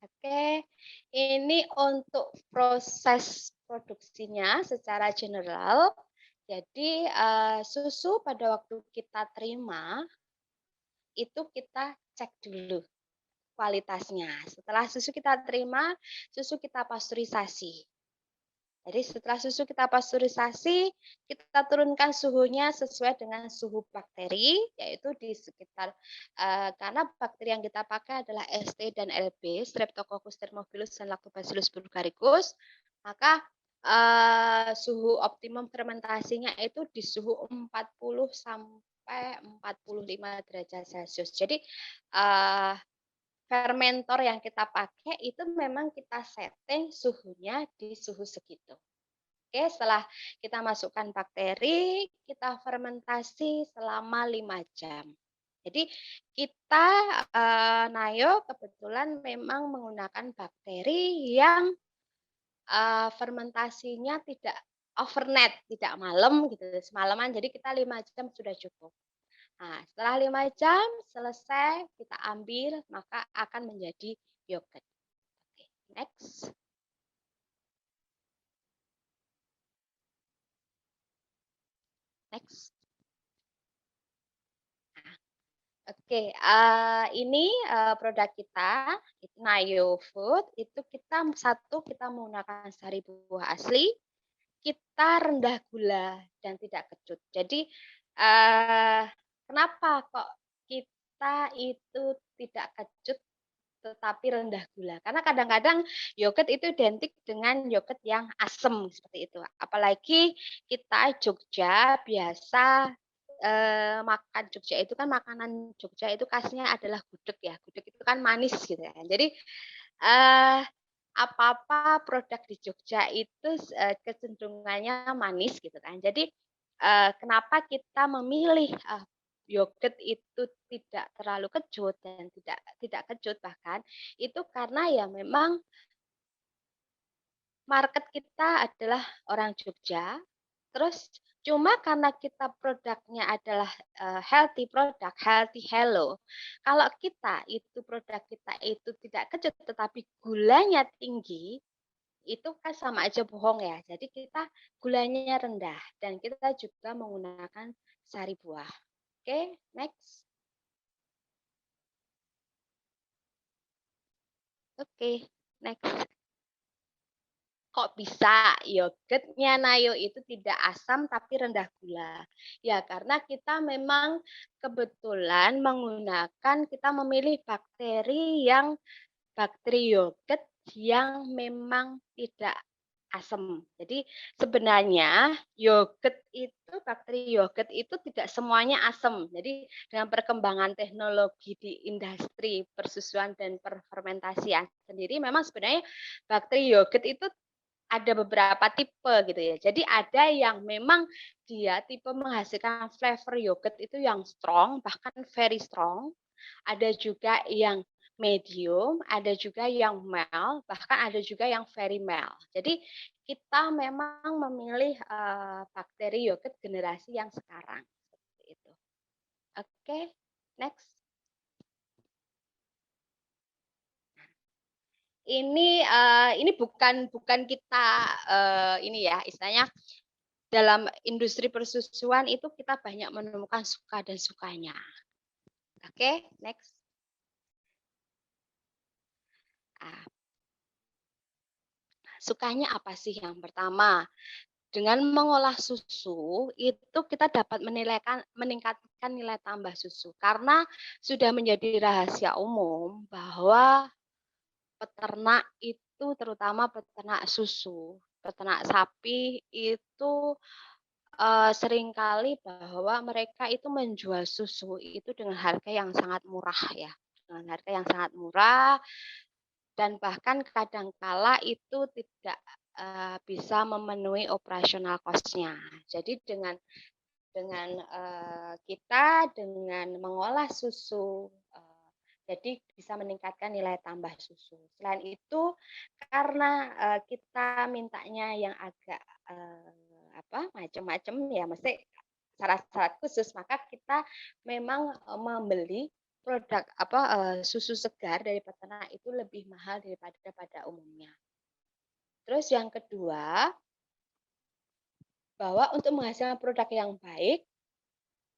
Oke, ini untuk proses produksinya secara general. Jadi susu pada waktu kita terima itu kita cek dulu kualitasnya. Setelah susu kita terima, susu kita pasteurisasi. Jadi setelah susu kita pasteurisasi, kita turunkan suhunya sesuai dengan suhu bakteri, yaitu di sekitar karena bakteri yang kita pakai adalah ST dan LB, Streptococcus thermophilus dan Lactobacillus bulgaricus, maka suhu optimum fermentasinya itu di suhu 40 sampai 45 derajat Celcius. Jadi fermentor yang kita pakai itu memang kita setting suhunya di suhu segitu. Oke, setelah kita masukkan bakteri, kita fermentasi selama 5 jam. Jadi kita Nayo kebetulan memang menggunakan bakteri yang fermentasinya tidak overnight, tidak malam gitu, semalaman. Jadi kita 5 jam sudah cukup. Nah, setelah 5 jam selesai, kita ambil, maka akan menjadi yogurt. Oke, next. Next. Nah, oke, ini produk kita, Nayo Food, itu kita menggunakan sari buah asli, kita rendah gula dan tidak kecut. Jadi, kenapa kok kita itu tidak kecut tetapi rendah gula? Karena kadang-kadang yogurt itu identik dengan yogurt yang asam seperti itu. Apalagi kita Jogja biasa makan Jogja itu kan makanan Jogja itu khasnya adalah gudeg ya. Gudeg itu kan manis gitu ya. Jadi apa-apa produk di Jogja itu kecenderungannya manis gitu kan. Jadi kenapa kita memilih yogurt itu tidak terlalu kecut dan tidak kecut bahkan itu karena ya memang market kita adalah orang Jogja, terus cuma karena kita produknya adalah healthy product, healthy hello. Kalau kita itu produk kita itu tidak kecut tetapi gulanya tinggi, itu kan sama aja bohong ya. Jadi kita gulanya rendah dan kita juga menggunakan sari buah. Oke, next. Oke, next. Kok bisa yogurtnya Nayo itu tidak asam tapi rendah gula? Ya karena kita memang kebetulan kita memilih bakteri yogurt yang memang tidak asam. Jadi sebenarnya bakteri yogurt itu tidak semuanya asam. Jadi dengan perkembangan teknologi di industri persusuan dan perfermentasian sendiri memang sebenarnya bakteri yogurt itu ada beberapa tipe gitu ya. Jadi ada yang memang dia tipe menghasilkan flavor yogurt itu yang strong, bahkan very strong. Ada juga yang medium, ada juga yang mild, bahkan ada juga yang very mild. Jadi kita memang memilih bakteri yogurt generasi yang sekarang. Seperti itu. Oke, next. Ini bukan kita ini ya istilahnya dalam industri persusuan itu kita banyak menemukan suka dan sukanya. Oke, next. Sukanya apa sih? Yang pertama, dengan mengolah susu itu kita dapat meningkatkan nilai tambah susu karena sudah menjadi rahasia umum bahwa peternak itu terutama peternak susu, peternak sapi itu seringkali bahwa mereka itu menjual susu itu dengan harga yang sangat murah ya, dengan harga yang sangat murah dan bahkan kadangkala itu tidak bisa memenuhi operasional cost-nya. Jadi dengan kita dengan mengolah susu jadi bisa meningkatkan nilai tambah susu. Selain itu karena kita mintanya yang agak macam-macam ya, mesti syarat-syarat khusus, maka kita memang membeli produk susu segar dari peternak itu lebih mahal daripada pada umumnya. Terus yang kedua, bahwa untuk menghasilkan produk yang baik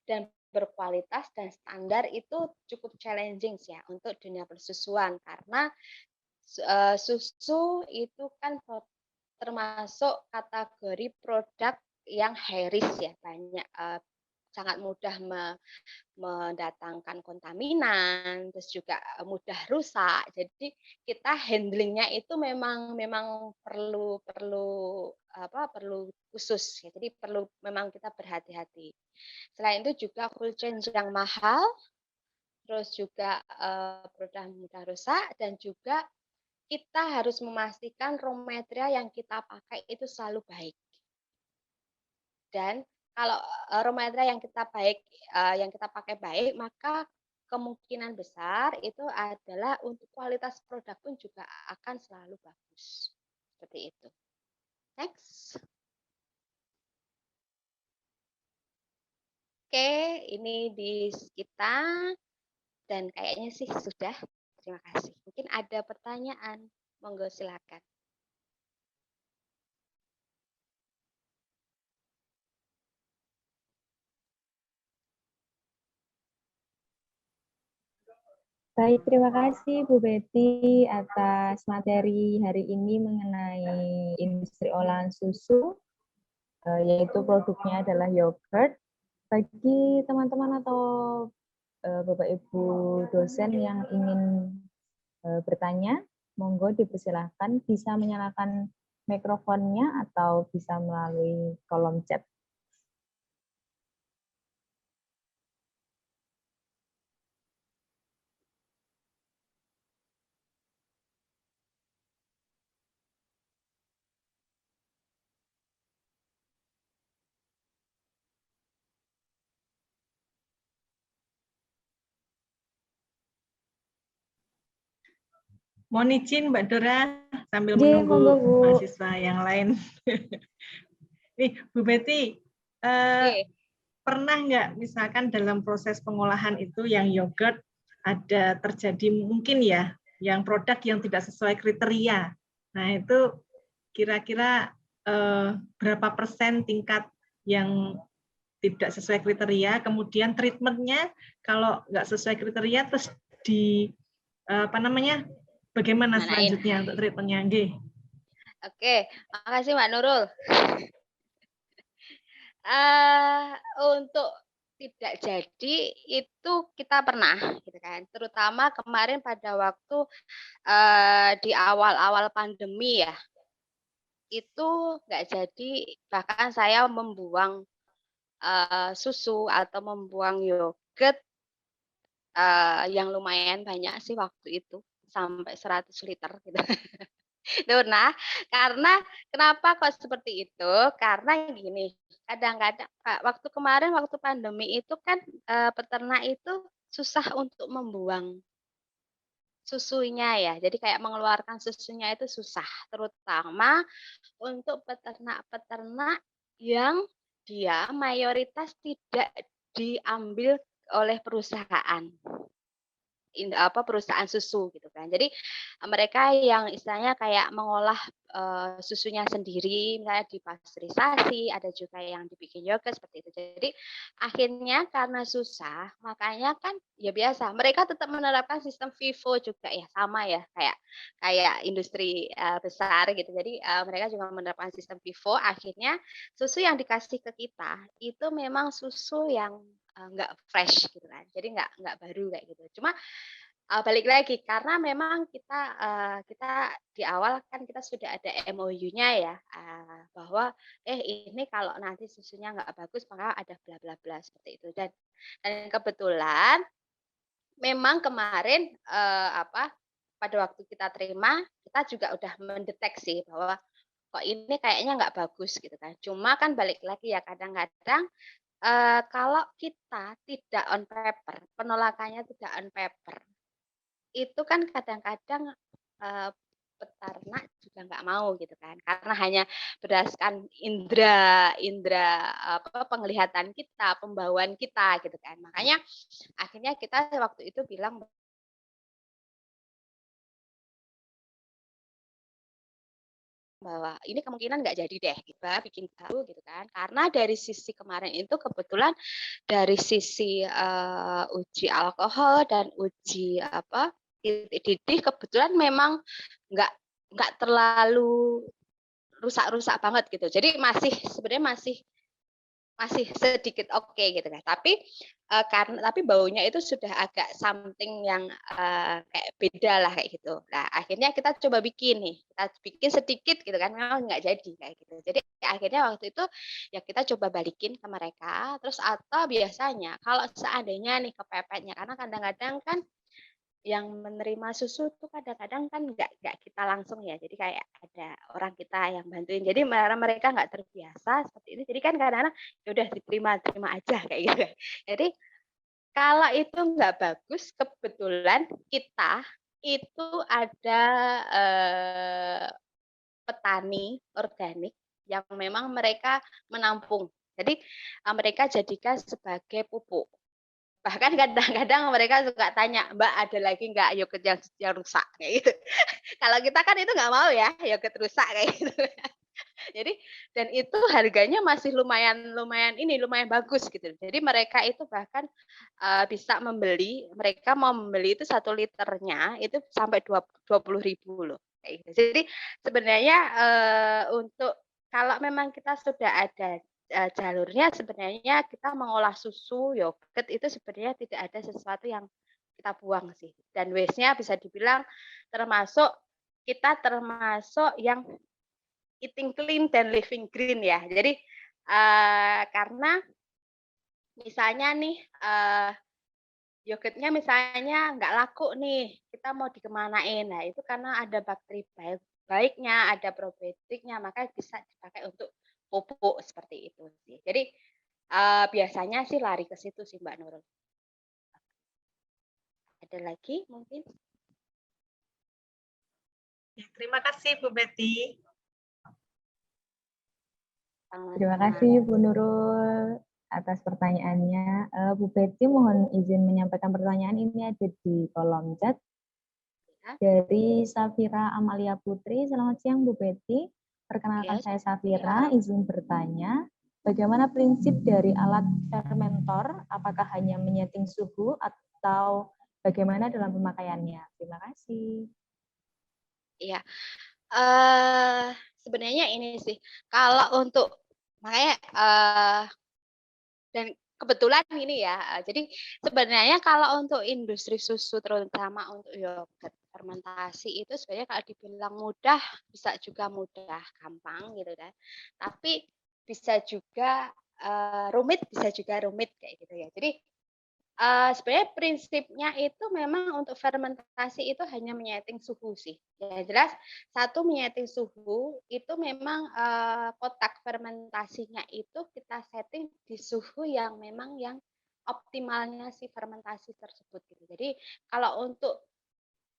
dan berkualitas dan standar itu cukup challenging ya untuk dunia persusuan karena susu itu kan termasuk kategori produk yang high risk ya, banyak sangat mudah mendatangkan kontaminan, terus juga mudah rusak. Jadi kita handlingnya itu memang perlu khusus ya. Jadi memang kita berhati-hati. Selain itu juga cold chain yang mahal, terus juga produk mudah rusak dan juga kita harus memastikan raw material yang kita pakai itu selalu baik. Dan kalau raw material yang kita pakai baik, maka kemungkinan besar itu adalah untuk kualitas produk pun juga akan selalu bagus. Seperti itu. Next. Oke, ini di kita dan kayaknya sih sudah. Terima kasih. Mungkin ada pertanyaan. Monggo silakan. Baik, terima kasih Bu Betty atas materi hari ini mengenai industri olahan susu, yaitu produknya adalah yogurt. Bagi teman-teman atau Bapak Ibu dosen yang ingin bertanya, monggo dipersilahkan bisa menyalakan mikrofonnya atau bisa melalui kolom chat. Mohon izin Mbak Dora sambil Nggih, monggo, menunggu Bu. mahasiswa yang lain. Nih, Bu Betty, Oke. pernah nggak misalkan dalam proses pengolahan itu yang yogurt ada terjadi mungkin ya, yang produk yang tidak sesuai kriteria. Nah, itu kira-kira berapa persen tingkat yang tidak sesuai kriteria, kemudian treatmentnya kalau nggak sesuai kriteria terus di bagaimana Manain. selanjutnya untuk treatmentnya? Nggih. Oke, makasih Mbak Nurul. Untuk tidak jadi itu kita pernah, gitu kan. Terutama kemarin pada waktu di awal-awal pandemi ya, itu nggak jadi. Bahkan saya membuang susu atau membuang yogurt yang lumayan banyak sih waktu itu, sampai 100 liter gitu. Tuh, nah, karena kenapa kok seperti itu? Karena gini, kadang-kadang waktu kemarin waktu pandemi itu kan peternak itu susah untuk membuang susunya ya. Jadi kayak mengeluarkan susunya itu susah, terutama untuk peternak-peternak yang dia mayoritas tidak diambil oleh perusahaan. Perusahaan susu gitu kan. Jadi mereka yang istilahnya kayak mengolah susunya sendiri, misalnya dipasteurisasi, ada juga yang dibikin yogurt seperti itu. Jadi akhirnya karena susah, makanya kan ya biasa, mereka tetap menerapkan sistem FIFO juga ya, sama ya kayak kayak industri besar gitu. Jadi mereka juga menerapkan sistem FIFO, akhirnya susu yang dikasih ke kita itu memang susu yang nggak fresh gitu kan, jadi nggak baru kayak gitu. Cuma balik lagi karena memang kita di awal kan kita sudah ada MOU-nya ya, bahwa ini kalau nanti susunya nggak bagus maka ada bla bla bla seperti itu. Dan kebetulan memang kemarin pada waktu kita terima kita juga udah mendeteksi bahwa kok ini kayaknya nggak bagus gitu kan. Cuma kan balik lagi ya kadang-kadang kalau kita tidak on paper, penolakannya tidak on paper, itu kan kadang-kadang peternak juga nggak mau gitu kan, karena hanya berdasarkan indera indera penglihatan kita, pembauan kita gitu kan. Makanya akhirnya kita waktu itu bilang bahwa ini kemungkinan nggak jadi deh, kita bikin baru gitu kan. Karena dari sisi kemarin itu kebetulan dari sisi uji alkohol dan uji titik didih kebetulan memang nggak terlalu rusak-rusak banget gitu. Jadi sebenarnya masih sedikit oke gitu kan. Tapi baunya itu sudah agak something yang kayak beda lah kayak gitu. Nah, akhirnya kita coba bikin nih. Kita bikin sedikit gitu kan, memang nggak jadi kayak gitu. Jadi akhirnya waktu itu ya kita coba balikin ke mereka, terus atau biasanya kalau seandainya nih kepepetnya, karena kadang-kadang kan yang menerima susu tuh kadang-kadang kan nggak kita langsung ya, jadi kayak ada orang kita yang bantuin. Jadi mereka nggak terbiasa seperti ini. Jadi kan kadang-kadang ya udah terima aja kayak gitu. Jadi kalau itu nggak bagus, kebetulan kita itu ada petani organik yang memang mereka menampung. Jadi mereka jadikan sebagai pupuk. Bahkan kadang-kadang mereka suka tanya, "Mbak ada lagi nggak yogurt yang rusak?" Kayak gitu. Kalau kita kan itu nggak mau ya, yogurt rusak kayak gitu. Jadi dan itu harganya masih lumayan bagus gitu. Jadi mereka itu bahkan bisa mereka mau membeli itu 1 liternya itu sampai 20.000 loh. Kayak gitu. Jadi sebenarnya untuk kalau memang kita sudah ada jalurnya, sebenarnya kita mengolah susu, yogurt itu sebenarnya tidak ada sesuatu yang kita buang sih. Dan waste-nya bisa dibilang kita termasuk yang eating clean dan living green ya. Jadi karena misalnya nih yogurtnya misalnya nggak laku nih, kita mau dikemanain. Nah itu karena ada bakteri baiknya, ada probiotiknya, maka bisa dipakai untuk pupuk seperti itu sih. Jadi biasanya sih lari ke situ sih Mbak Nurul. Ada lagi mungkin? Terima kasih Bu Betty. Terima kasih Bu Nurul atas pertanyaannya. Bu Betty mohon izin menyampaikan pertanyaan ini ada di kolom chat dari Safira Amalia Putri. Selamat siang Bu Betty. Perkenalkan saya Safira, izin bertanya, bagaimana prinsip dari alat fermentor? Apakah hanya menyeting suhu atau bagaimana dalam pemakaiannya? Terima kasih. Iya, sebenarnya ini sih, kalau untuk makanya dan kebetulan ini ya, jadi sebenarnya kalau untuk industri susu terutama untuk yogurt fermentasi itu sebenarnya kalau dibilang mudah bisa juga mudah, gampang gitu kan. Tapi bisa juga rumit, bisa juga rumit kayak gitu ya. Jadi sebenarnya prinsipnya itu memang untuk fermentasi itu hanya menyeting suhu sih. Ya jelas satu menyeting suhu itu memang kotak fermentasinya itu kita setting di suhu yang memang yang optimalnya si fermentasi tersebut gitu. Jadi kalau untuk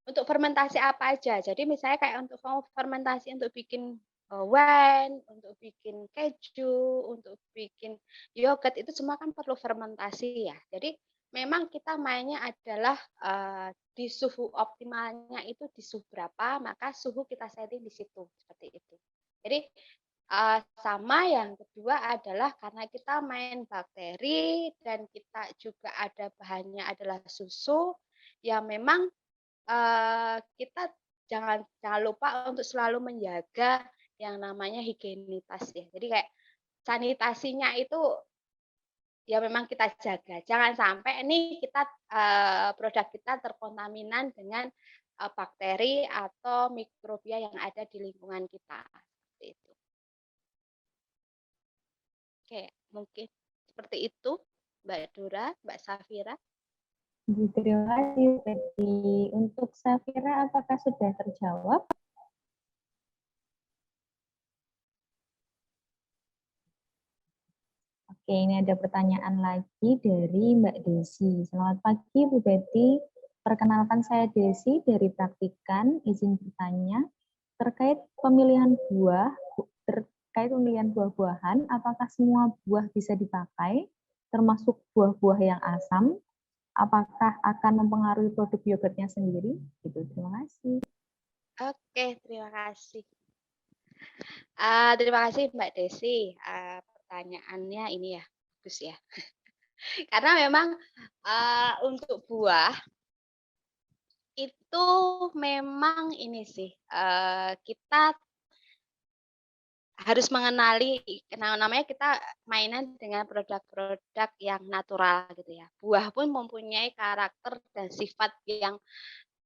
fermentasi apa aja. Jadi misalnya kayak untuk fermentasi untuk bikin wine, untuk bikin keju, untuk bikin yogurt itu semua kan perlu fermentasi ya. Jadi memang kita mainnya adalah di suhu optimalnya itu di suhu berapa, maka suhu kita setting di situ seperti itu. Jadi sama yang kedua adalah karena kita main bakteri dan kita juga ada bahannya adalah susu, ya memang kita jangan lupa untuk selalu menjaga yang namanya higienitas ya. Jadi kayak sanitasinya itu ya memang kita jaga. Jangan sampai nih kita produk kita terkontaminan dengan bakteri atau mikrobia yang ada di lingkungan kita. Seperti itu. Oke, mungkin seperti itu Mbak Dura, Mbak Safira. Terima kasih, Betty. Untuk Safira, apakah sudah terjawab? Oke, ini ada pertanyaan lagi dari Mbak Desi. Selamat pagi, Bu Betty. Perkenalkan saya Desi dari Praktikan. Izin bertanya, terkait pemilihan buah-buahan, apakah semua buah bisa dipakai, termasuk buah-buah yang asam? Apakah akan mempengaruhi produk yogurtnya sendiri? Gitu. Terima kasih. Oke, terima kasih. Terima kasih Mbak Desi. Pertanyaannya ini ya, bagus ya. Karena memang untuk buah itu memang ini sih, kita harus mengenali, namanya kita mainan dengan produk-produk yang natural gitu ya. Buah pun mempunyai karakter dan sifat yang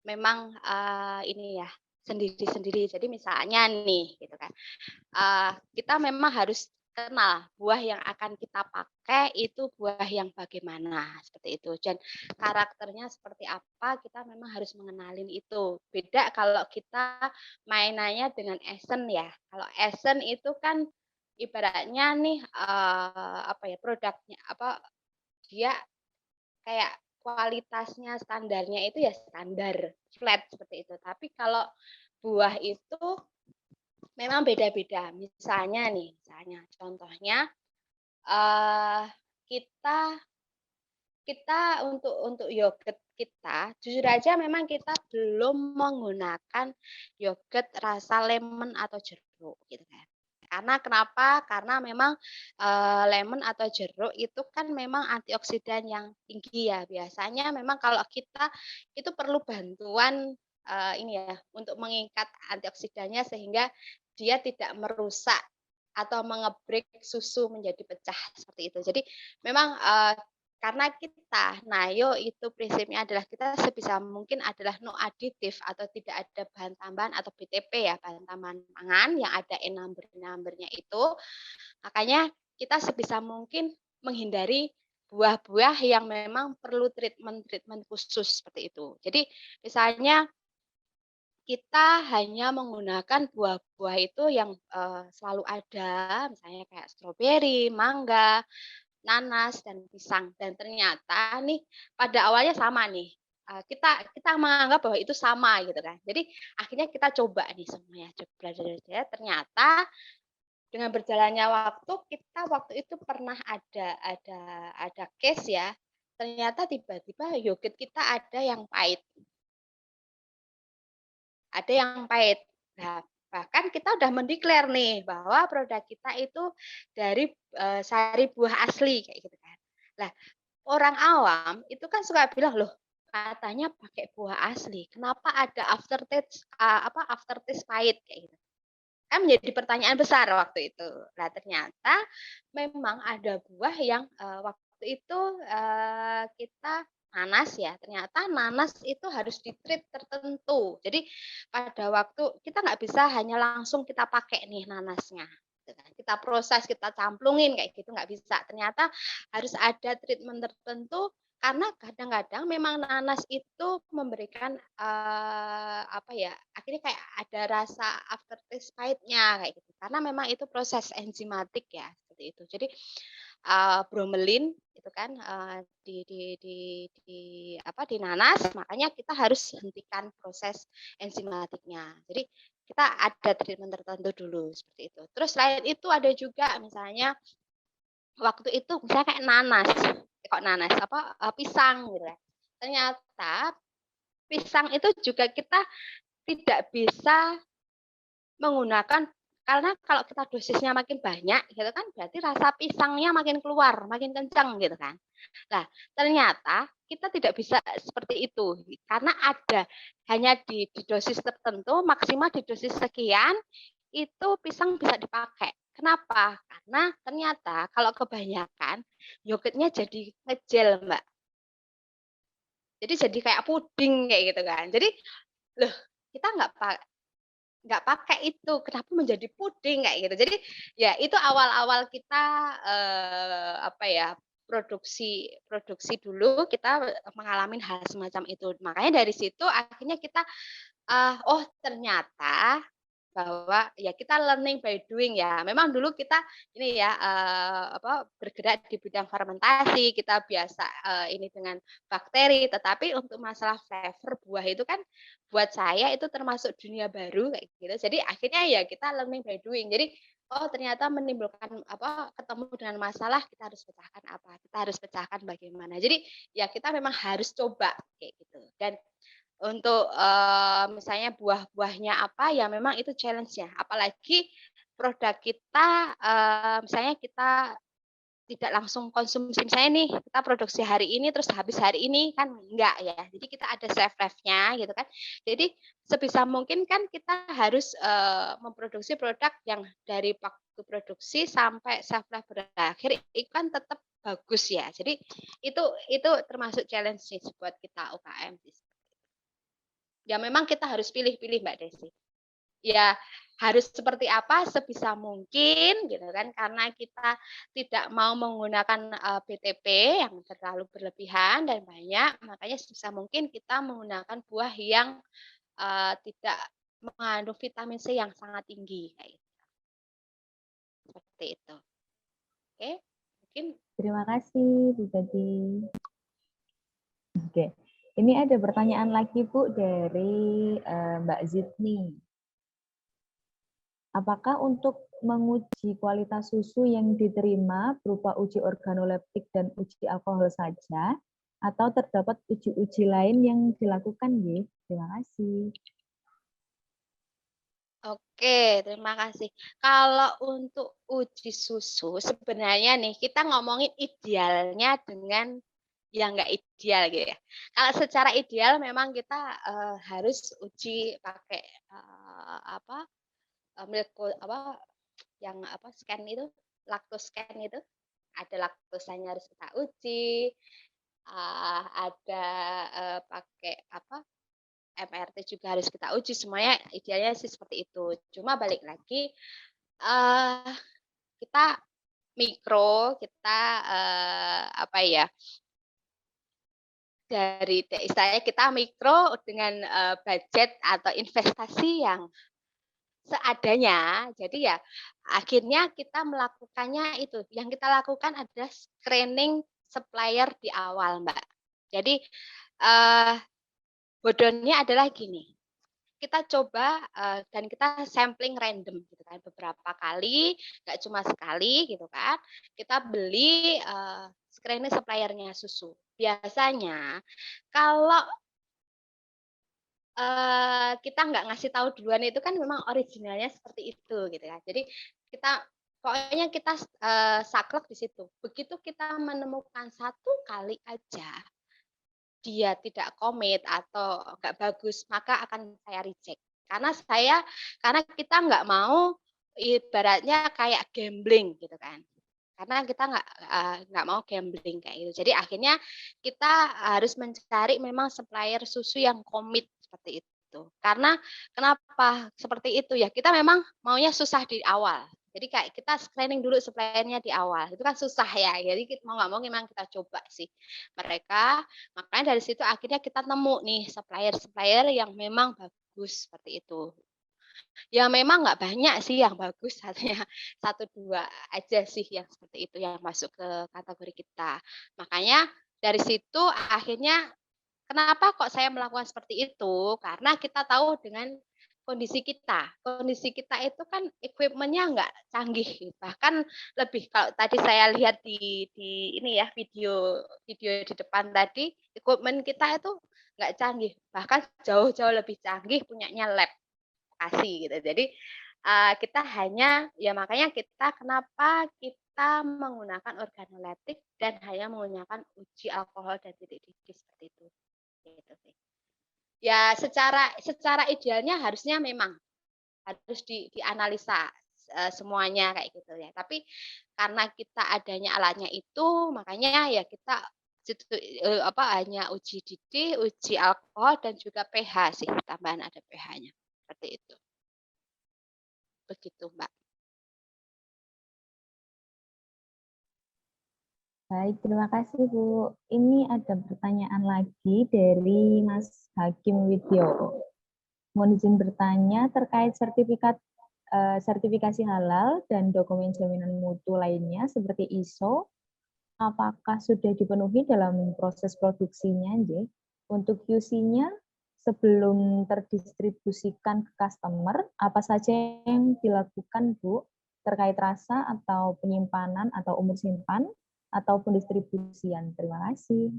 memang ini ya sendiri-sendiri. Jadi misalnya nih gitu kan, kita memang harus kenal buah yang akan kita pakai itu buah yang bagaimana seperti itu, dan karakternya seperti apa kita memang harus mengenalin itu. Beda kalau kita mainannya dengan esen ya. Kalau esen itu kan ibaratnya nih apa ya produknya apa dia kayak kualitasnya standarnya itu ya standar flat seperti itu. Tapi kalau buah itu memang beda-beda. Misalnya contohnya kita untuk yogurt kita, jujur aja memang kita belum menggunakan yogurt rasa lemon atau jeruk gitu kan. Karena kenapa? Karena memang lemon atau jeruk itu kan memang antioksidan yang tinggi ya. Biasanya memang kalau kita itu perlu bantuan ini ya untuk mengikat antioksidannya sehingga dia tidak merusak atau mengebreak susu menjadi pecah seperti itu. Jadi memang karena kita Nayo itu prinsipnya adalah kita sebisa mungkin adalah no aditif atau tidak ada bahan tambahan atau BTP ya, bahan tambahan pangan yang ada number-numbernya itu. Makanya kita sebisa mungkin menghindari buah-buah yang memang perlu treatment khusus seperti itu. Jadi misalnya kita hanya menggunakan buah-buah itu yang selalu ada, misalnya kayak stroberi, mangga, nanas, dan pisang. Dan ternyata nih pada awalnya sama nih, kita menganggap bahwa itu sama gitu kan. Jadi akhirnya kita coba nih semuanya, belajar. Ternyata dengan berjalannya waktu, kita waktu itu pernah ada case ya. Ternyata tiba-tiba yogurt kita ada yang pahit. Ada yang pahit. Nah, bahkan kita udah mendeklar nih bahwa produk kita itu dari sari buah asli kayak gitu kan. Lah, orang awam itu kan suka bilang, loh katanya pakai buah asli, kenapa ada aftertaste pahit kayak gitu. Kan menjadi pertanyaan besar waktu itu. Nah, ternyata memang ada buah yang waktu itu kita nanas ya. Ternyata nanas itu harus di-treat tertentu. Jadi pada waktu kita nggak bisa hanya langsung kita pakai nih nanasnya. Kita proses, kita camplungin kayak gitu nggak bisa. Ternyata harus ada treatment tertentu karena kadang-kadang memang nanas itu memberikan apa ya, akhirnya kayak ada rasa aftertaste pahitnya kayak gitu. Karena memang itu proses enzimatik ya, seperti itu. Jadi bromelin itu kan di nanas, makanya kita harus hentikan proses enzimatiknya. Jadi kita ada treatment tertentu dulu seperti itu. Terus selain itu ada juga misalnya waktu itu misalnya kayak pisang gitu ya. Ternyata pisang itu juga kita tidak bisa menggunakan karena kalau kita dosisnya makin banyak gitu kan berarti rasa pisangnya makin keluar, makin kencang gitu kan. Nah, ternyata kita tidak bisa seperti itu karena ada hanya di dosis tertentu, maksimal di dosis sekian itu pisang bisa dipakai. Kenapa? Karena ternyata kalau kebanyakan yogurtnya jadi ngejel, Mbak. Jadi jadi kayak puding kayak gitu kan. Jadi loh, kita nggak pakai itu, kenapa menjadi puding kayak gitu. Jadi ya itu awal-awal kita produksi dulu kita mengalami hal semacam itu. Makanya dari situ akhirnya kita oh ternyata bahwa ya kita learning by doing ya. Memang dulu kita ini ya bergerak di bidang fermentasi, kita biasa ini dengan bakteri, tetapi untuk masalah flavor buah itu kan buat saya itu termasuk dunia baru kayak gitu. Jadi akhirnya ya kita learning by doing. Jadi oh ternyata menimbulkan ketemu dengan masalah kita harus pecahkan apa? Kita harus pecahkan bagaimana. Jadi ya kita memang harus coba kayak gitu. Dan untuk misalnya buah-buahnya apa, ya memang itu challenge-nya. Apalagi produk kita, misalnya kita tidak langsung konsumsi, misalnya nih kita produksi hari ini terus habis hari ini, kan enggak ya. Jadi kita ada shelf life-nya gitu kan. Jadi sebisa mungkin kan kita harus memproduksi produk yang dari waktu produksi sampai shelf life berakhir itu kan tetap bagus ya. Jadi itu termasuk challenge sih buat kita UKM sih. Ya memang kita harus pilih-pilih Mbak Desi. Ya harus seperti apa sebisa mungkin gitu kan karena kita tidak mau menggunakan BTP yang terlalu berlebihan dan banyak, makanya sebisa mungkin kita menggunakan buah yang tidak mengandung vitamin C yang sangat tinggi kayak gitu. Seperti itu. Oke, mungkin Terima kasih Bu Tati. Oke. Ini ada pertanyaan lagi Bu dari Mbak Zidni. Apakah untuk menguji kualitas susu yang diterima berupa uji organoleptik dan uji alkohol saja, atau terdapat uji-uji lain yang dilakukan, ya? Terima kasih. Oke, terima kasih. Kalau untuk uji susu, sebenarnya nih kita ngomongin idealnya dengan yang nggak ideal gitu ya. Kalau secara ideal memang kita harus uji pakai scan itu, laktoscan itu, ada laktosanya harus kita uji, ada pakai MRT juga harus kita uji, semuanya idealnya sih seperti itu. Cuma balik lagi kita mikro, kita dari istilahnya kita mikro dengan budget atau investasi yang seadanya. Jadi ya akhirnya kita melakukannya itu. Yang kita lakukan adalah screening supplier di awal, Mbak. Jadi bodohnya adalah gini, kita coba dan kita sampling random gitu kan, beberapa kali, nggak cuma sekali gitu kan. Kita beli screening suppliernya susu. Biasanya kalau kita nggak ngasih tahu duluan itu kan memang originalnya seperti itu gitu ya. Jadi kita pokoknya kita saklek di situ. Begitu kita menemukan satu kali aja dia tidak komit atau nggak bagus, maka akan saya reject. Karena kita nggak mau ibaratnya kayak gambling gitu kan. Karena kita nggak mau gambling kayak gitu. Jadi akhirnya kita harus mencari memang supplier susu yang komit seperti itu. Karena kenapa seperti itu ya? Kita memang maunya susah di awal. Jadi kayak kita screening dulu suppliernya di awal. Itu kan susah ya. Jadi mau nggak mau memang kita coba sih mereka. Makanya dari situ akhirnya kita nemu nih supplier-supplier yang memang bagus seperti itu. Ya memang nggak banyak sih yang bagus, hanya 1, 2 aja sih yang seperti itu yang masuk ke kategori kita. Makanya dari situ akhirnya kenapa kok saya melakukan seperti itu, karena kita tahu dengan kondisi kita. Kondisi kita itu kan equipment-nya nggak canggih, bahkan lebih kalau tadi saya lihat di ini ya, video video di depan tadi, equipment kita itu nggak canggih, bahkan jauh-jauh lebih canggih punyanya lab kasih gitu. Jadi kita hanya ya makanya kenapa kita menggunakan organoleptik dan hanya menggunakan uji alkohol dan titik didih seperti itu. Gitu sih. Ya secara idealnya harusnya memang harus dianalisa semuanya kayak gitu ya. Tapi karena kita adanya alatnya itu makanya ya kita hanya uji didih, uji alkohol dan juga pH sih, tambahan ada pH-nya. Seperti itu. Begitu, Mbak. Baik, terima kasih Bu. Ini ada pertanyaan lagi dari Mas Hakim Widyo. Mohon izin bertanya terkait sertifikasi halal dan dokumen jaminan mutu lainnya seperti ISO, apakah sudah dipenuhi dalam proses produksinya, J? Untuk QC-nya sebelum terdistribusikan ke customer, apa saja yang dilakukan, Bu, terkait rasa atau penyimpanan atau umur simpan atau pendistribusian? Terima kasih.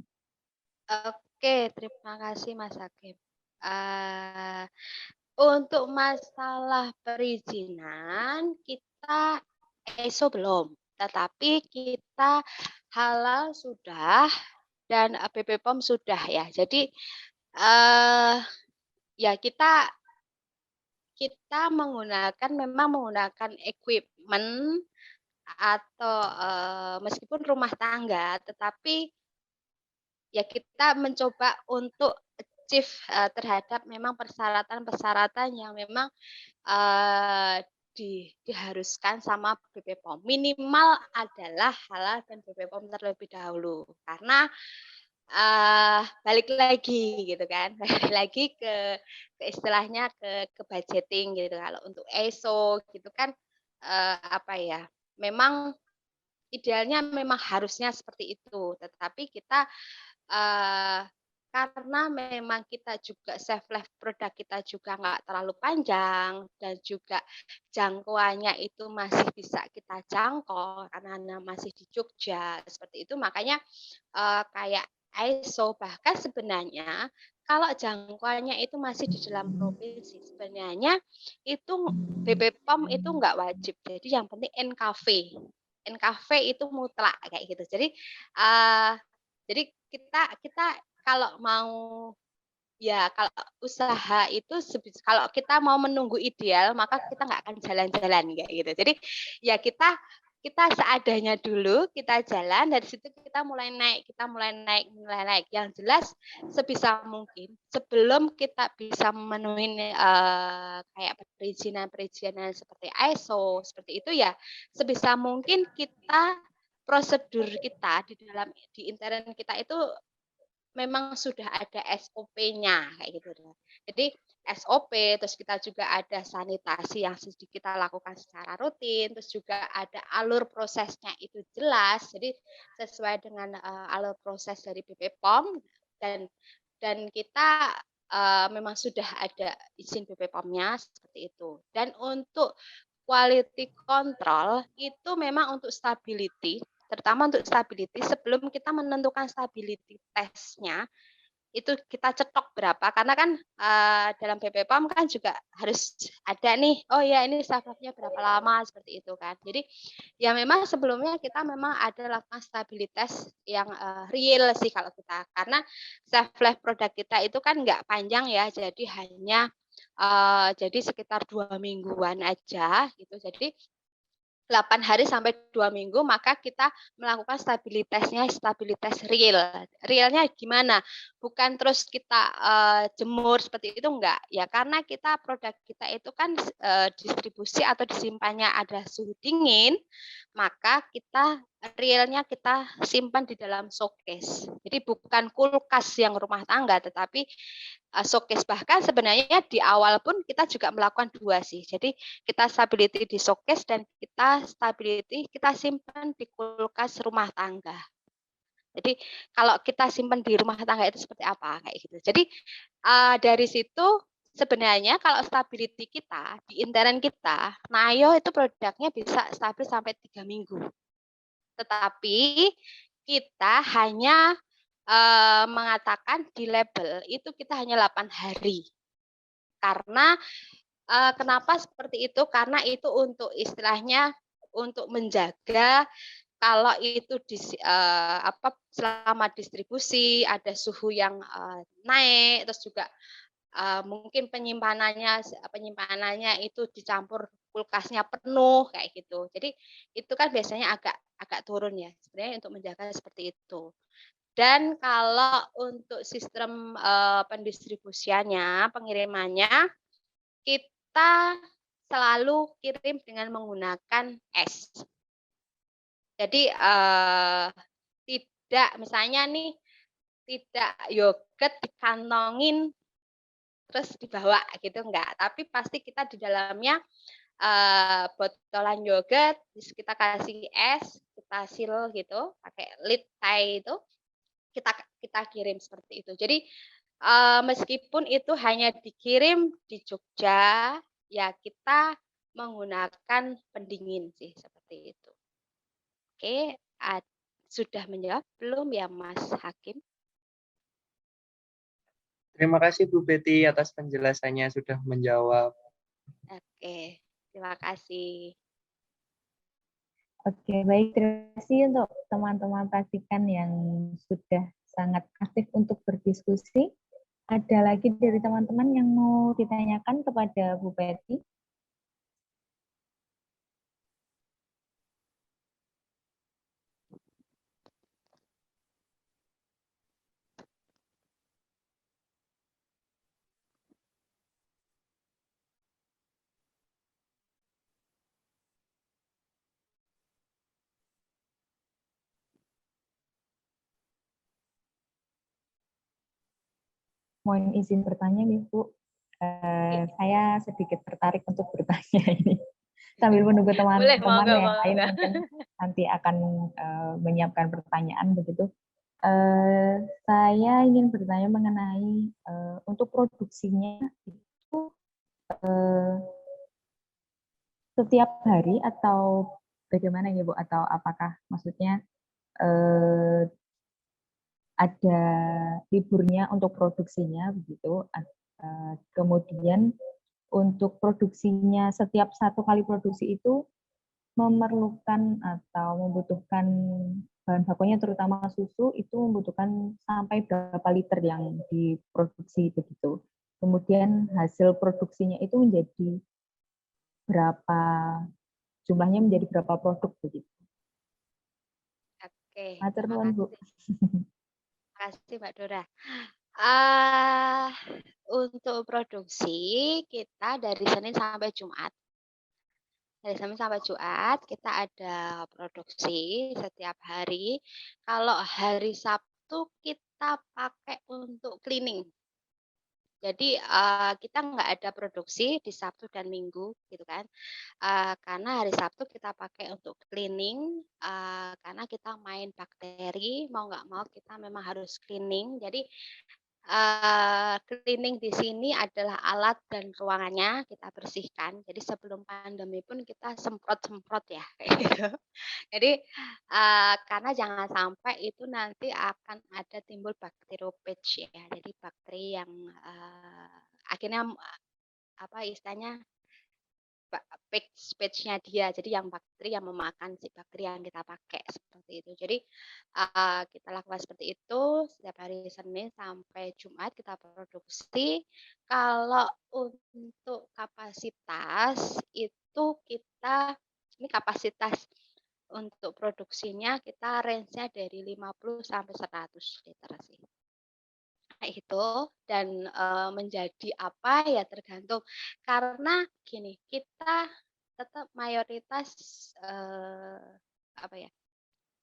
Oke, terima kasih Mas Hakim. Untuk masalah perizinan, kita ISO belum, tetapi kita halal sudah dan BPOM sudah ya. Jadi ya kita memang menggunakan equipment atau meskipun rumah tangga, tetapi ya kita mencoba untuk achieve terhadap memang persyaratan-persyaratan yang memang diharuskan sama BPOM. Minimal adalah halal dan BPOM terlebih dahulu. Karena balik lagi gitu kan, balik lagi ke istilahnya ke budgeting gitu. Kalau untuk ISO gitu kan apa ya, memang idealnya memang harusnya seperti itu, tetapi kita karena memang kita juga shelf life produk kita juga nggak terlalu panjang dan juga jangkauannya itu masih bisa kita jangkau karena masih di Jogja seperti itu, makanya kayak ISO bahkan sebenarnya kalau jangkauannya itu masih di dalam provinsi sebenarnya itu BPOM itu nggak wajib, jadi yang penting NKV itu mutlak kayak gitu. Jadi kita kalau mau ya kalau usaha itu kalau kita mau menunggu ideal maka kita nggak akan jalan-jalan kayak gitu. Jadi ya kita seadanya dulu, kita jalan dari situ kita mulai naik. Yang jelas sebisa mungkin sebelum kita bisa memenuhi kayak perizinan seperti ISO seperti itu ya sebisa mungkin kita prosedur kita di intern kita itu memang sudah ada SOP-nya kayak gitu. Jadi SOP, terus kita juga ada sanitasi yang kita lakukan secara rutin, terus juga ada alur prosesnya itu jelas. Jadi sesuai dengan alur proses dari BPOM dan kita memang sudah ada izin BPOM-nya seperti itu. Dan untuk quality control itu memang untuk stability, terutama untuk stability sebelum kita menentukan stability testnya itu kita cetok berapa karena kan dalam BPOM kan juga harus ada nih, oh ya ini shelf life-nya berapa lama seperti itu kan. Jadi ya memang sebelumnya kita memang ada lakukan stabilitas yang real sih kalau kita, karena shelf life produk kita itu kan nggak panjang ya, jadi hanya jadi sekitar 2 mingguan aja gitu. Jadi 8 hari sampai 2 minggu, maka kita melakukan stabilitasnya, stabilitas real. Realnya gimana? Bukan terus kita jemur seperti itu, enggak. Ya karena kita produk kita itu kan distribusi atau disimpannya ada suhu dingin, maka kita realnya kita simpan di dalam showcase. Jadi bukan kulkas yang rumah tangga, tetapi showcase. Bahkan sebenarnya di awal pun kita juga melakukan 2 sih. Jadi kita stability di showcase dan kita stability kita simpan di kulkas rumah tangga. Jadi kalau kita simpan di rumah tangga itu seperti apa kayak gitu. Jadi dari situ sebenarnya kalau stability kita di intern kita, Nayo itu produknya bisa stabil sampai 3 minggu. Tetapi kita hanya mengatakan di label itu kita hanya 8 hari. Karena kenapa seperti itu? Karena itu untuk istilahnya untuk menjaga kalau itu selama distribusi ada suhu yang naik, terus juga mungkin penyimpanannya itu dicampur kulkasnya penuh kayak gitu. Jadi itu kan biasanya agak turun ya sebenarnya untuk menjaga seperti itu. Dan kalau untuk sistem pendistribusiannya, pengirimannya, kita selalu kirim dengan menggunakan es. Jadi tidak, misalnya nih, tidak yogurt dikantongin terus dibawa gitu, enggak. Tapi pasti kita di dalamnya botolan yogurt, terus kita kasih es, kita seal gitu, pakai lid tie itu. Kita kirim seperti itu. Jadi meskipun itu hanya dikirim di Jogja, ya kita menggunakan pendingin sih seperti itu. Oke, sudah menjawab belum ya Mas Hakim? Terima kasih Bu Betty atas penjelasannya, sudah menjawab. Oke, terima kasih. Oke, baik. Terima kasih untuk teman-teman praktikan yang sudah sangat aktif untuk berdiskusi. Ada lagi dari teman-teman yang mau ditanyakan kepada Bu Betty? Mohon izin bertanya nih Bu, saya sedikit tertarik untuk bertanya ini. Sambil menunggu teman-teman yang lain mungkin nanti akan menyiapkan pertanyaan begitu. Saya ingin bertanya mengenai untuk produksinya itu setiap hari atau bagaimana ya Bu? Atau apakah maksudnya ada liburnya untuk produksinya begitu? Kemudian untuk produksinya setiap satu kali produksi itu memerlukan atau membutuhkan bahan bakunya terutama susu itu membutuhkan sampai berapa liter yang diproduksi begitu. Kemudian hasil produksinya itu menjadi berapa, jumlahnya menjadi berapa produk begitu. Oke, Matur terima nuwun, Bu. Terima kasih Mbak Dora. Untuk produksi kita dari Senin sampai Jumat. Dari Senin sampai Jumat kita ada produksi setiap hari. Kalau hari Sabtu kita pakai untuk cleaning. Jadi kita nggak ada produksi di Sabtu dan Minggu gitu kan. Karena hari Sabtu kita pakai untuk cleaning, karena kita main bakteri, mau nggak mau kita memang harus cleaning. Jadi cleaning di sini adalah alat dan ruangannya kita bersihkan. Jadi sebelum pandemi pun kita semprot-semprot ya, kayak gitu. Jadi, karena jangan sampai itu nanti akan ada timbul bakteriophage ya, jadi bakteri yang, akhirnya, apa istilahnya, page-nya dia, jadi yang bakteri yang memakan si bakteri yang kita pakai, seperti itu. Jadi, kita lakukan seperti itu setiap hari Senin sampai Jumat kita produksi. Kalau untuk kapasitas itu kita ini kapasitas untuk produksinya kita range-nya dari 50 sampai 100 liter sih. Kayak gitu dan, menjadi apa ya tergantung karena gini, kita tetap mayoritas, apa ya,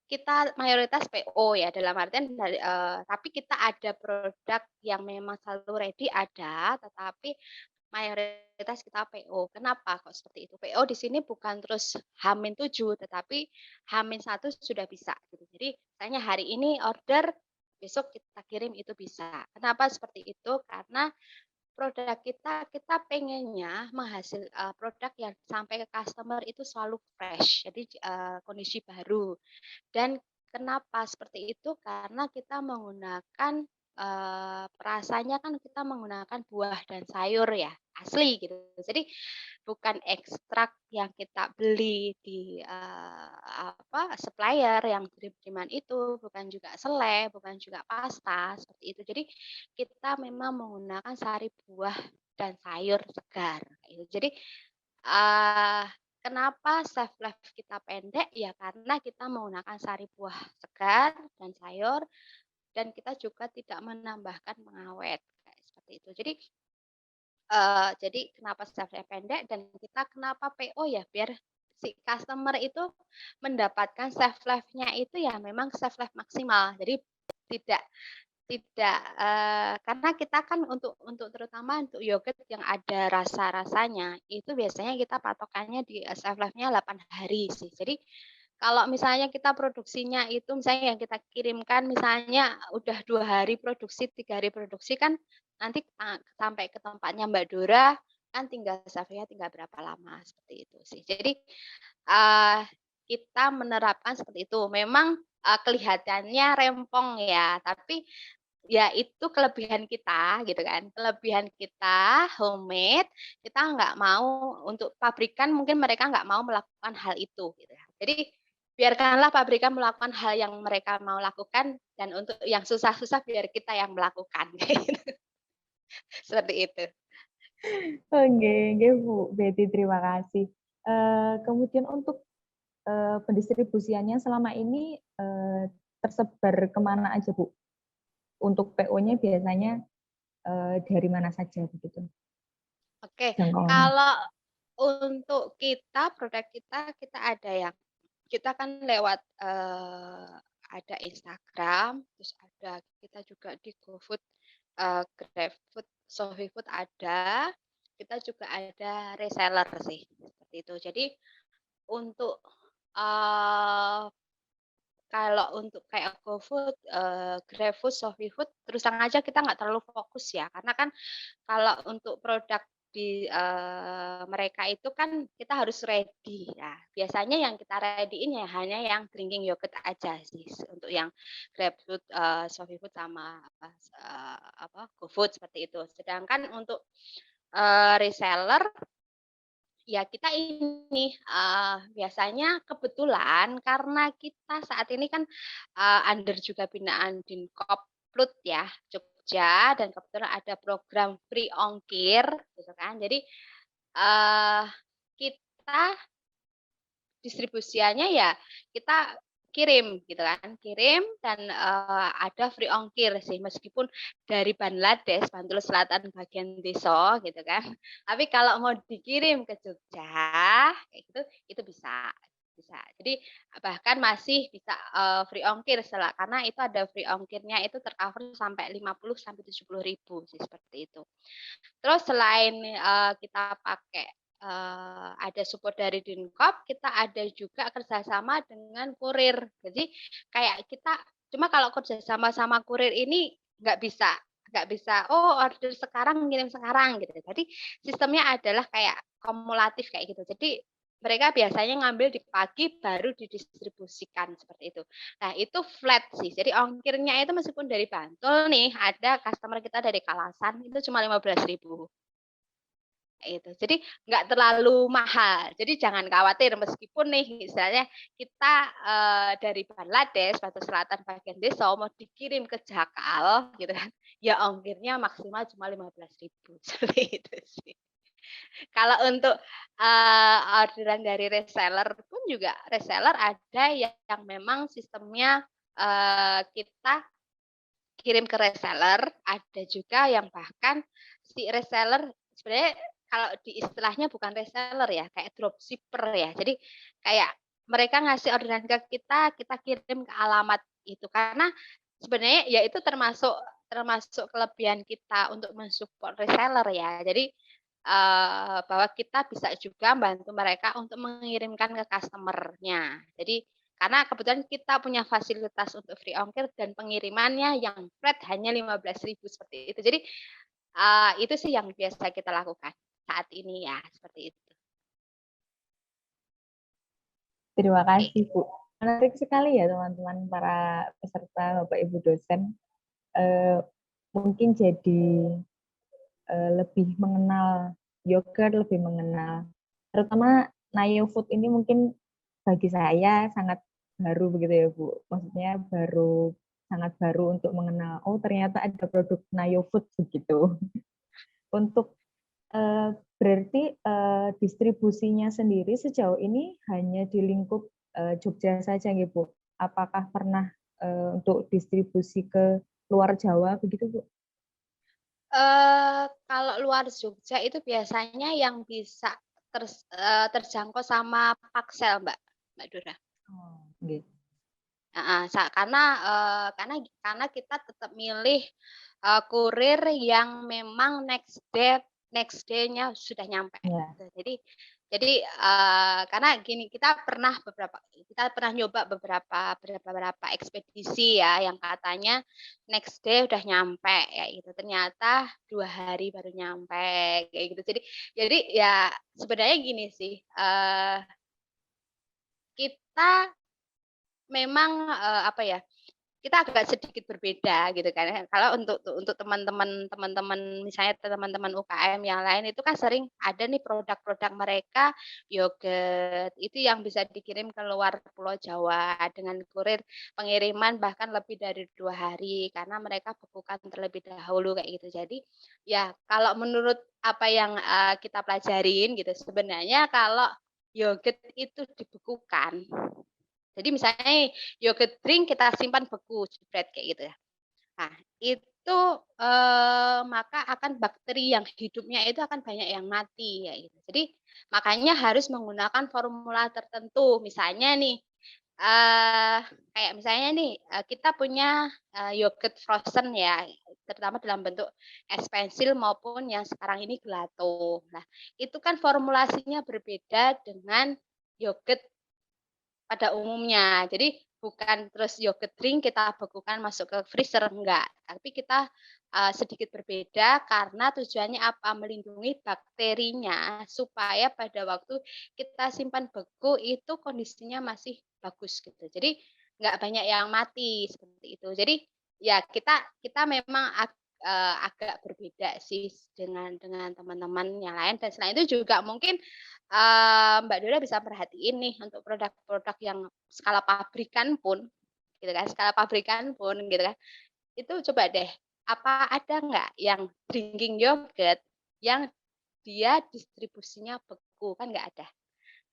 kita mayoritas PO ya dalam artian dari, tapi kita ada produk yang memang selalu ready ada, tetapi mayoritas kita PO. Kenapa kok seperti itu? PO di sini bukan terus H-7 tetapi H-1 sudah bisa gitu. Jadi misalnya hari ini order, besok kita kirim itu bisa. Kenapa seperti itu? Karena produk kita pengennya produk yang sampai ke customer itu selalu fresh, jadi, kondisi baru. Dan kenapa seperti itu? Karena kita menggunakan, rasanya kan kita menggunakan buah dan sayur ya, asli gitu. Jadi bukan ekstrak yang kita beli di, supplier yang kirim-kiriman itu, bukan juga selai, bukan juga pasta, seperti itu. Jadi kita memang menggunakan sari buah dan sayur segar, kayak gitu. Jadi, eee kenapa shelf life kita pendek? Ya karena kita menggunakan sari buah segar dan sayur dan kita juga tidak menambahkan pengawet, kayak seperti itu. Jadi kenapa shelf life pendek dan kita kenapa PO ya biar si customer itu mendapatkan shelf life-nya itu ya memang shelf life maksimal. Jadi tidak tidak, karena kita kan untuk terutama untuk yogurt yang ada rasa-rasanya, itu biasanya kita patokannya di, shelf life-nya 8 hari sih. Jadi, kalau misalnya kita produksinya itu misalnya yang kita kirimkan misalnya udah 2 hari produksi, 3 hari produksi kan nanti, sampai ke tempatnya Mbak Dora, kan tinggal shelf life-nya tinggal berapa lama, seperti itu sih. Jadi, eee, kita menerapkan seperti itu. Memang, kelihatannya rempong ya, tapi ya itu kelebihan kita gitu kan, kelebihan kita homemade, kita nggak mau untuk pabrikan mungkin mereka nggak mau melakukan hal itu gitu ya. Jadi biarkanlah pabrikan melakukan hal yang mereka mau lakukan dan untuk yang susah-susah biar kita yang melakukan gitu. Seperti itu. Oke, oke Bu Betty, terima kasih. Kemudian untuk pendistribusiannya selama ini tersebar kemana aja Bu? Untuk PO-nya biasanya dari mana saja begitu? Oke, Jangkauannya. kalau untuk kita, produk kita ada yang kita kan lewat, ada Instagram, terus ada kita juga di GoFood, GrabFood, ShopeeFood ada, kita juga ada reseller sih, seperti itu. Jadi untuk, eee, kalau untuk kayak GoFood, GrabFood, ShopeeFood, terus terang aja kita nggak terlalu fokus ya, karena kan kalau untuk produk di, mereka itu kan kita harus ready ya. Biasanya yang kita ready-in ya hanya yang drinking yogurt aja sih, untuk yang GrabFood, ShopeeFood sama, GoFood seperti itu. Sedangkan untuk, reseller ya kita ini, biasanya kebetulan karena kita saat ini kan, under juga binaan Dinkoplut ya, Jogja, dan kebetulan ada program free ongkir gitu kan. Jadi, eee, kita distribusiannya ya kita kirim gitu kan, kirim dan, ada free ongkir sih meskipun dari Bangladesh, Bantul Selatan bagian Deso gitu kan. Tapi kalau mau dikirim ke Jogja kayak gitu, itu bisa bisa. Jadi bahkan masih bisa, free ongkir karena itu ada free ongkirnya itu tercover sampai 50 sampai 70.000 sih seperti itu. Terus selain, kita pakai, ada support dari Dinkop, kita ada juga kerjasama dengan kurir. Jadi kayak kita cuma kalau kerjasama sama kurir ini nggak bisa nggak bisa, oh order sekarang ngirim sekarang gitu. Jadi sistemnya adalah kayak kumulatif kayak gitu. Jadi mereka biasanya ngambil di pagi baru didistribusikan seperti itu. Nah, itu flat sih. Jadi ongkirnya itu meskipun dari Bantul nih, ada customer kita dari Kalasan itu cuma 15.000. Itu. Jadi nggak terlalu mahal. Jadi jangan khawatir meskipun nih misalnya kita dari Bangladesh, Batu Selatan bagian desa mau dikirim ke Jakal gitu kan. Ya ongkirnya maksimal cuma 15.000 seperti itu sih. Kalau untuk orderan dari reseller pun juga reseller ada yang memang sistemnya kita kirim ke reseller, ada juga yang bahkan si reseller sebenarnya kalau di istilahnya bukan reseller ya, kayak dropshipper ya. Jadi kayak mereka ngasih orderan ke kita kirim ke alamat itu. Karena sebenarnya ya itu termasuk termasuk kelebihan kita untuk mensupport reseller ya. Jadi bahwa kita bisa juga bantu mereka untuk mengirimkan ke customer-nya. Jadi karena kebetulan kita punya fasilitas untuk free ongkir dan pengirimannya yang flat hanya 15.000 seperti itu. Jadi itu sih yang biasa kita lakukan saat ini ya, seperti itu. Terima kasih, Bu. Menarik sekali ya teman-teman para peserta, Bapak Ibu dosen. Mungkin jadi lebih mengenal yogurt, lebih mengenal terutama Nayo Food ini mungkin bagi saya sangat baru begitu ya Bu. Maksudnya sangat baru untuk mengenal, oh ternyata ada produk Nayo Food begitu. Untuk berarti distribusinya sendiri sejauh ini hanya di lingkup Jogja saja ya Bu. Apakah pernah untuk distribusi ke luar Jawa begitu Bu? Kalau luar Jogja itu biasanya yang bisa terjangkau sama Paksel, Mbak Dora. Oh, gitu. Karena kita tetap milih kurir yang memang next day-nya sudah nyampe. Ya. Jadi karena gini kita pernah nyoba beberapa ekspedisi ya yang katanya next day udah nyampe ya itu ternyata 2 hari baru nyampe kayak gitu. Jadi ya sebenarnya gini sih kita memang apa ya kita agak sedikit berbeda gitu kan ya. Kalau untuk teman-teman misalnya teman-teman UKM yang lain itu kan sering ada nih produk-produk mereka yogurt itu yang bisa dikirim ke luar Pulau Jawa dengan kurir pengiriman bahkan lebih dari 2 hari karena mereka bekukan terlebih dahulu kayak gitu. Jadi ya kalau menurut apa yang kita pelajarin gitu sebenarnya kalau yogurt itu dibekukan. Jadi misalnya yogurt drink kita simpan beku jebret kayak gitu ya. Nah, itu maka akan bakteri yang hidupnya itu akan banyak yang mati ya gitu. Jadi makanya harus menggunakan formula tertentu. Misalnya nih kayak misalnya nih kita punya yogurt frozen ya, terutama dalam bentuk es pensil maupun yang sekarang ini gelato. Nah, itu kan formulasinya berbeda dengan yogurt pada umumnya. Jadi bukan terus yogurt drink kita bekukan masuk ke freezer, enggak. Tapi kita sedikit berbeda karena tujuannya apa? Melindungi bakterinya supaya pada waktu kita simpan beku itu kondisinya masih bagus gitu. Jadi enggak banyak yang mati seperti itu. Jadi ya kita memang agak berbeda sih dengan teman-teman yang lain dan selain itu juga mungkin Mbak Dora bisa perhatiin nih untuk produk-produk yang skala pabrikan pun, gitu kan, skala pabrikan pun gitu kan, itu coba deh, apa ada nggak yang drinking yogurt yang dia distribusinya beku? Kan nggak ada.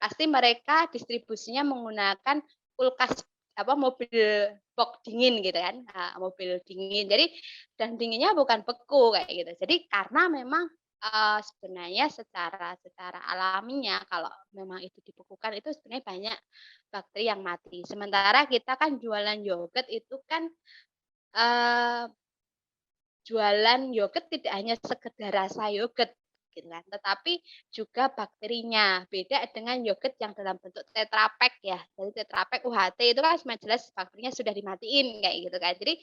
Pasti mereka distribusinya menggunakan kulkas mobil box dingin gitu kan, mobil dingin. Jadi dan dinginnya bukan beku kayak gitu. Jadi karena memang sebenarnya secara alaminya kalau memang itu dibekukan itu sebenarnya banyak bakteri yang mati. Sementara kita kan jualan yogurt itu kan jualan yogurt tidak hanya sekedar rasa yogurt, gitu kan. Tetapi juga bakterinya beda dengan yogurt yang dalam bentuk Tetra Pak ya. Jadi Tetra Pak UHT itu kan jelas bakterinya sudah dimatiin kayak gitu kan. Jadi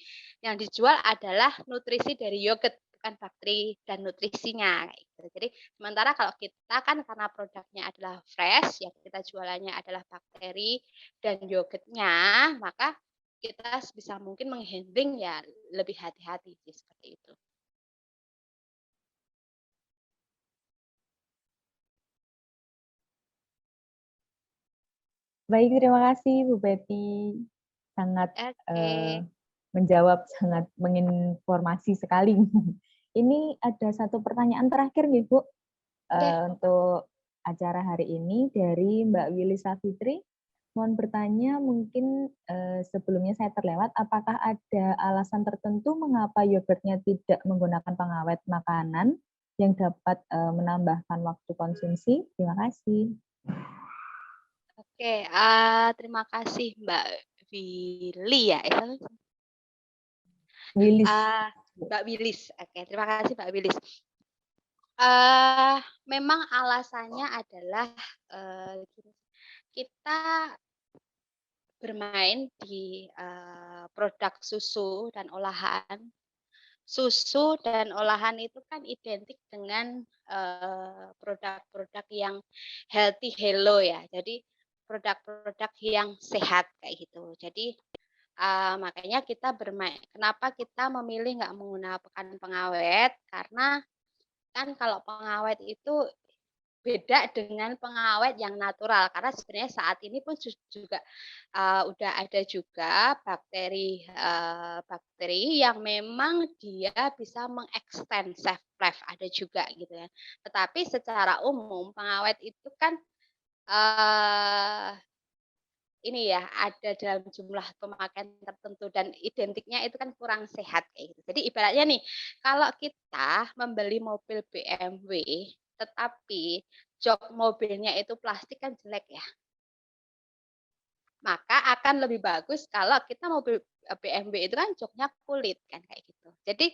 yang dijual adalah nutrisi dari yogurt, bukan bakteri dan nutrisinya kayak gitu. Jadi sementara kalau kita kan karena produknya adalah fresh, ya kita jualannya adalah bakteri dan yogurtnya, maka kita sebisa mungkin menghandling ya lebih hati-hati sih seperti itu. Baik, terima kasih Bu Betty. Sangat Oke. menjawab, sangat menginformasi sekali. Ini ada satu pertanyaan terakhir nih Bu, untuk acara hari ini dari Mbak Willy Safitri. Mohon bertanya, mungkin sebelumnya saya terlewat, apakah ada alasan tertentu mengapa yogurtnya tidak menggunakan pengawet makanan yang dapat menambahkan waktu konsumsi? Terima kasih. Oke, terima kasih Mbak Willy ya. Willis. Mbak Willis. Oke, terima kasih Mbak Willis. Memang alasannya adalah kita bermain di produk susu dan olahan. Susu dan olahan itu kan identik dengan produk-produk yang healthy hello ya. Jadi produk-produk yang sehat kayak gitu. Jadi makanya kita bermain. Kenapa kita memilih nggak menggunakan pengawet? Karena kan kalau pengawet itu beda dengan pengawet yang natural karena sebenarnya saat ini pun juga udah ada juga bakteri yang memang dia bisa mengextend shelf life ada juga gitu ya. Tetapi secara umum pengawet itu kan ini ya ada dalam jumlah pemakaian tertentu dan identiknya itu kan kurang sehat kayak gitu. Jadi ibaratnya nih kalau kita membeli mobil BMW tetapi jok mobilnya itu plastik kan jelek ya. Maka akan lebih bagus kalau kita mobil BMW itu kan joknya kulit kan kayak gitu. Jadi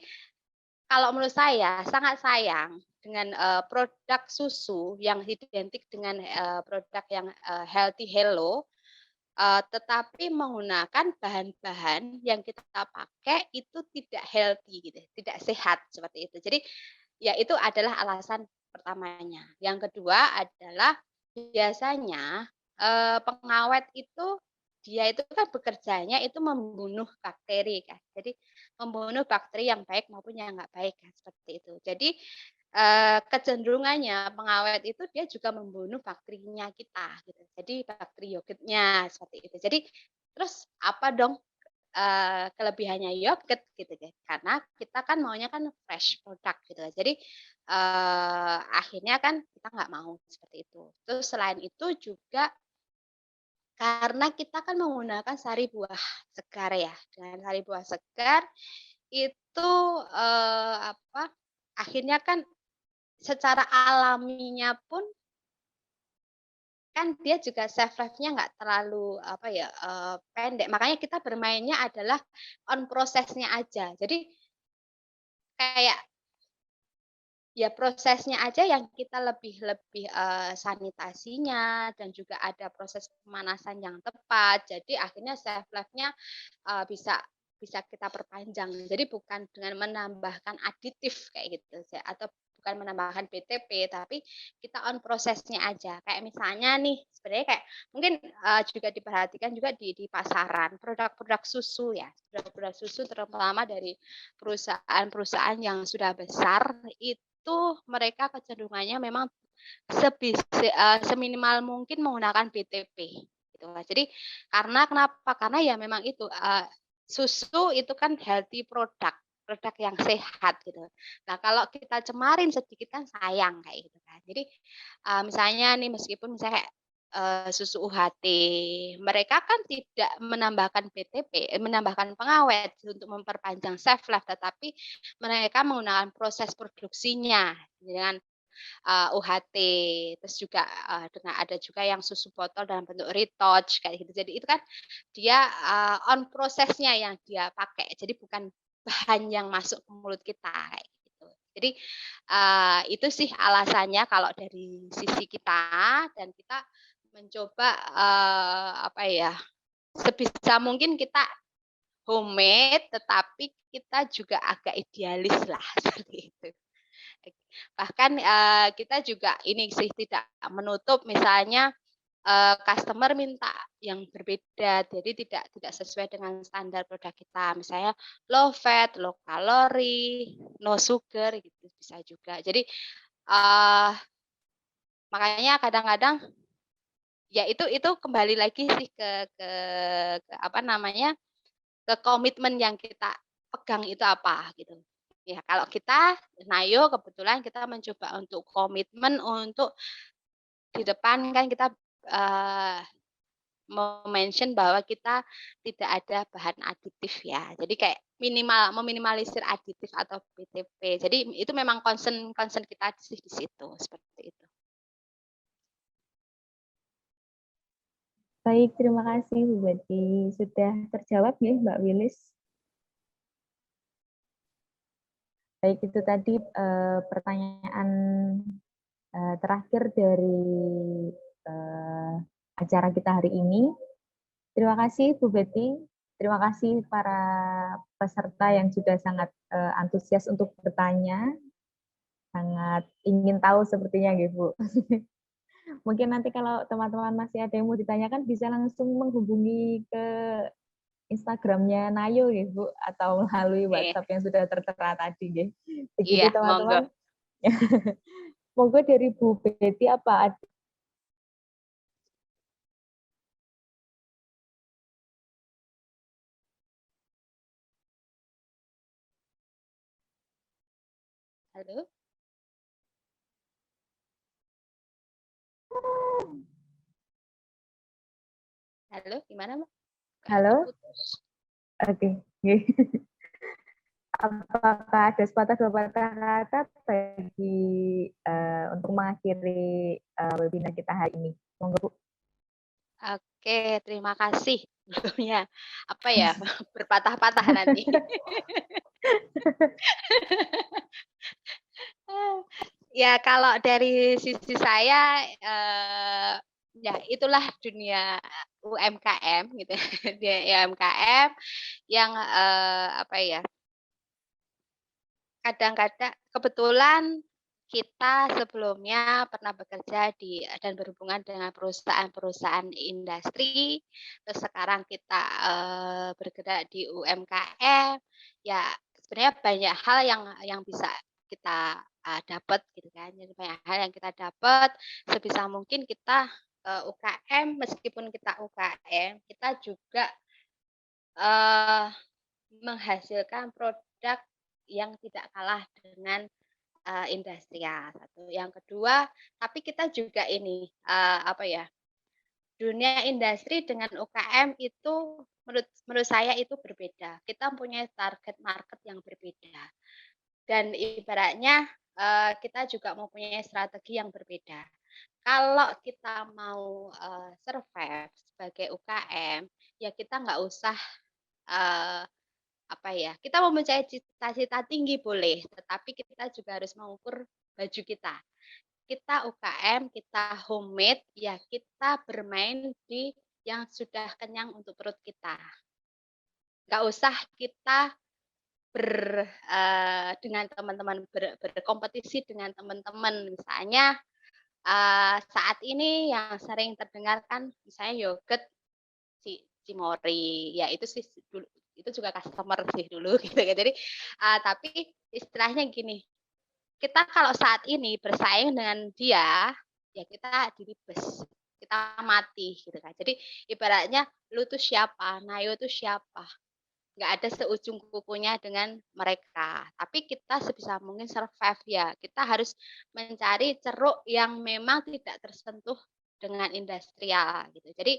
kalau menurut saya sangat sayang dengan produk susu yang identik dengan produk yang healthy hello tetapi menggunakan bahan-bahan yang kita pakai itu tidak healthy gitu, tidak sehat seperti itu. Jadi ya itu adalah alasan pertamanya. Yang kedua adalah biasanya pengawet itu dia itu kan bekerjanya itu membunuh bakteri kan. Jadi membunuh bakteri yang baik maupun yang nggak baik kan seperti itu. Jadi kecenderungannya pengawet itu dia juga membunuh bakterinya kita gitu. Jadi bakteri yogurtnya seperti itu. Jadi terus apa dong kelebihannya yogurt gitu ya? Karena kita kan maunya kan fresh product gitu. Jadi akhirnya kan kita nggak mau seperti itu. Terus selain itu juga karena kita kan menggunakan sari buah segar ya. Dengan sari buah segar itu akhirnya kan secara alaminya pun kan dia juga shelf life-nya nggak terlalu pendek. Makanya kita bermainnya adalah on prosesnya aja. Jadi kayak ya prosesnya aja yang kita lebih sanitasinya dan juga ada proses pemanasan yang tepat. Jadi akhirnya shelf life-nya bisa bisa kita perpanjang. Jadi bukan dengan menambahkan aditif kayak gitu atau bukan menambahkan BTP tapi kita on prosesnya aja. Kayak misalnya nih sebenarnya kayak mungkin juga diperhatikan juga di pasaran produk-produk susu ya. Produk-produk susu terutama dari perusahaan-perusahaan yang sudah besar itu mereka kecenderungannya memang seminimal mungkin menggunakan BTP gitu. Jadi karena kenapa? Karena ya memang itu susu itu kan healthy product yang sehat gitu. Nah kalau kita cemarin sedikit kan sayang kayak gitu kan. Jadi misalnya nih meskipun misalnya susu UHT, mereka kan tidak menambahkan BTP, menambahkan pengawet untuk memperpanjang shelf life, tetapi mereka menggunakan proses produksinya dengan UHT, terus juga dengan ada juga yang susu botol dalam bentuk retouch kayak gitu. Jadi itu kan dia on prosesnya yang dia pakai. Jadi bukan bahan yang masuk ke mulut kita kayak gitu. Jadi Itu sih alasannya kalau dari sisi kita, dan kita mencoba, apa ya, sebisa mungkin kita homemade, tetapi kita juga agak idealis lah, seperti itu. Bahkan, kita juga ini sih, tidak menutup misalnya, customer minta yang berbeda, jadi tidak sesuai dengan standar produk kita. Misalnya low fat, low kalori, no sugar gitu bisa juga. Jadi, makanya kadang-kadang ya itu kembali lagi sih ke apa namanya, ke komitmen yang kita pegang itu apa gitu. Ya kalau kita Nayo kebetulan kita mencoba untuk komitmen untuk di depan kan kita, eee, me-mention bahwa kita tidak ada bahan aditif ya. Jadi kayak meminimalisir aditif atau BTP. Jadi itu memang concern concern kita sih di situ, seperti itu. Baik, terima kasih Bu Betty. Sudah terjawab ya Mbak Wilis? Baik, itu tadi pertanyaan terakhir dari acara kita hari ini. Terima kasih Bu Betty. Terima kasih para peserta yang sudah sangat antusias untuk bertanya. Sangat ingin tahu sepertinya Bu. Mungkin nanti kalau teman-teman masih ada yang mau ditanyakan bisa langsung menghubungi ke Instagramnya Nayo ya Bu, atau melalui WhatsApp yang sudah tertera tadi ya. Begitu Iya, teman-teman. monggo. Monggo dari Bu Betty apa ada? Halo? Halo, gimana Mbak? Halo? Putus. Oke. Apakah ada sepatah dua patah kata bagi untuk mengakhiri webinar kita hari ini? Monggo Bu. Oke, terima kasih sebelumnya. Apa ya, berpatah-patah nanti. Ya kalau dari sisi saya, ya itulah dunia UMKM gitu, dunia UMKM yang, apa ya, kadang-kadang kebetulan kita sebelumnya pernah bekerja di dan berhubungan dengan perusahaan-perusahaan industri, terus sekarang kita, bergerak di UMKM, ya sebenarnya banyak hal yang bisa kita, dapat gitu kan. Jadi banyak hal yang kita dapat, sebisa mungkin kita, UKM, meskipun kita UKM, kita juga, eee, menghasilkan produk yang tidak kalah dengan industrial, satu. Yang kedua, tapi kita juga ini, apa ya, dunia industri dengan UKM itu menurut menurut saya itu berbeda. Kita mempunyai target market yang berbeda. Dan ibaratnya, kita juga mempunyai strategi yang berbeda. Kalau kita mau, survive sebagai UKM, ya kita nggak usah, eee, apa ya, kita mau mencari cita-cita tinggi boleh, tetapi kita juga harus mengukur baju kita. Kita UKM, kita homemade, ya kita bermain di yang sudah kenyang untuk perut kita. Nggak usah kita dengan teman-teman berkompetisi dengan teman-teman. Misalnya, saat ini yang sering terdengar kan misalnya yogurt Cimory, ya itu sih dulu itu juga customer sih dulu gitu ya. Jadi, tapi istilahnya gini, kita kalau saat ini bersaing dengan dia, ya kita diribes, kita mati gitu kan. Jadi ibaratnya lu tuh siapa, Nayo tuh siapa, nggak ada seujung kukunya dengan mereka. Tapi kita sebisa mungkin survive ya, kita harus mencari ceruk yang memang tidak tersentuh dengan industrial gitu. Jadi,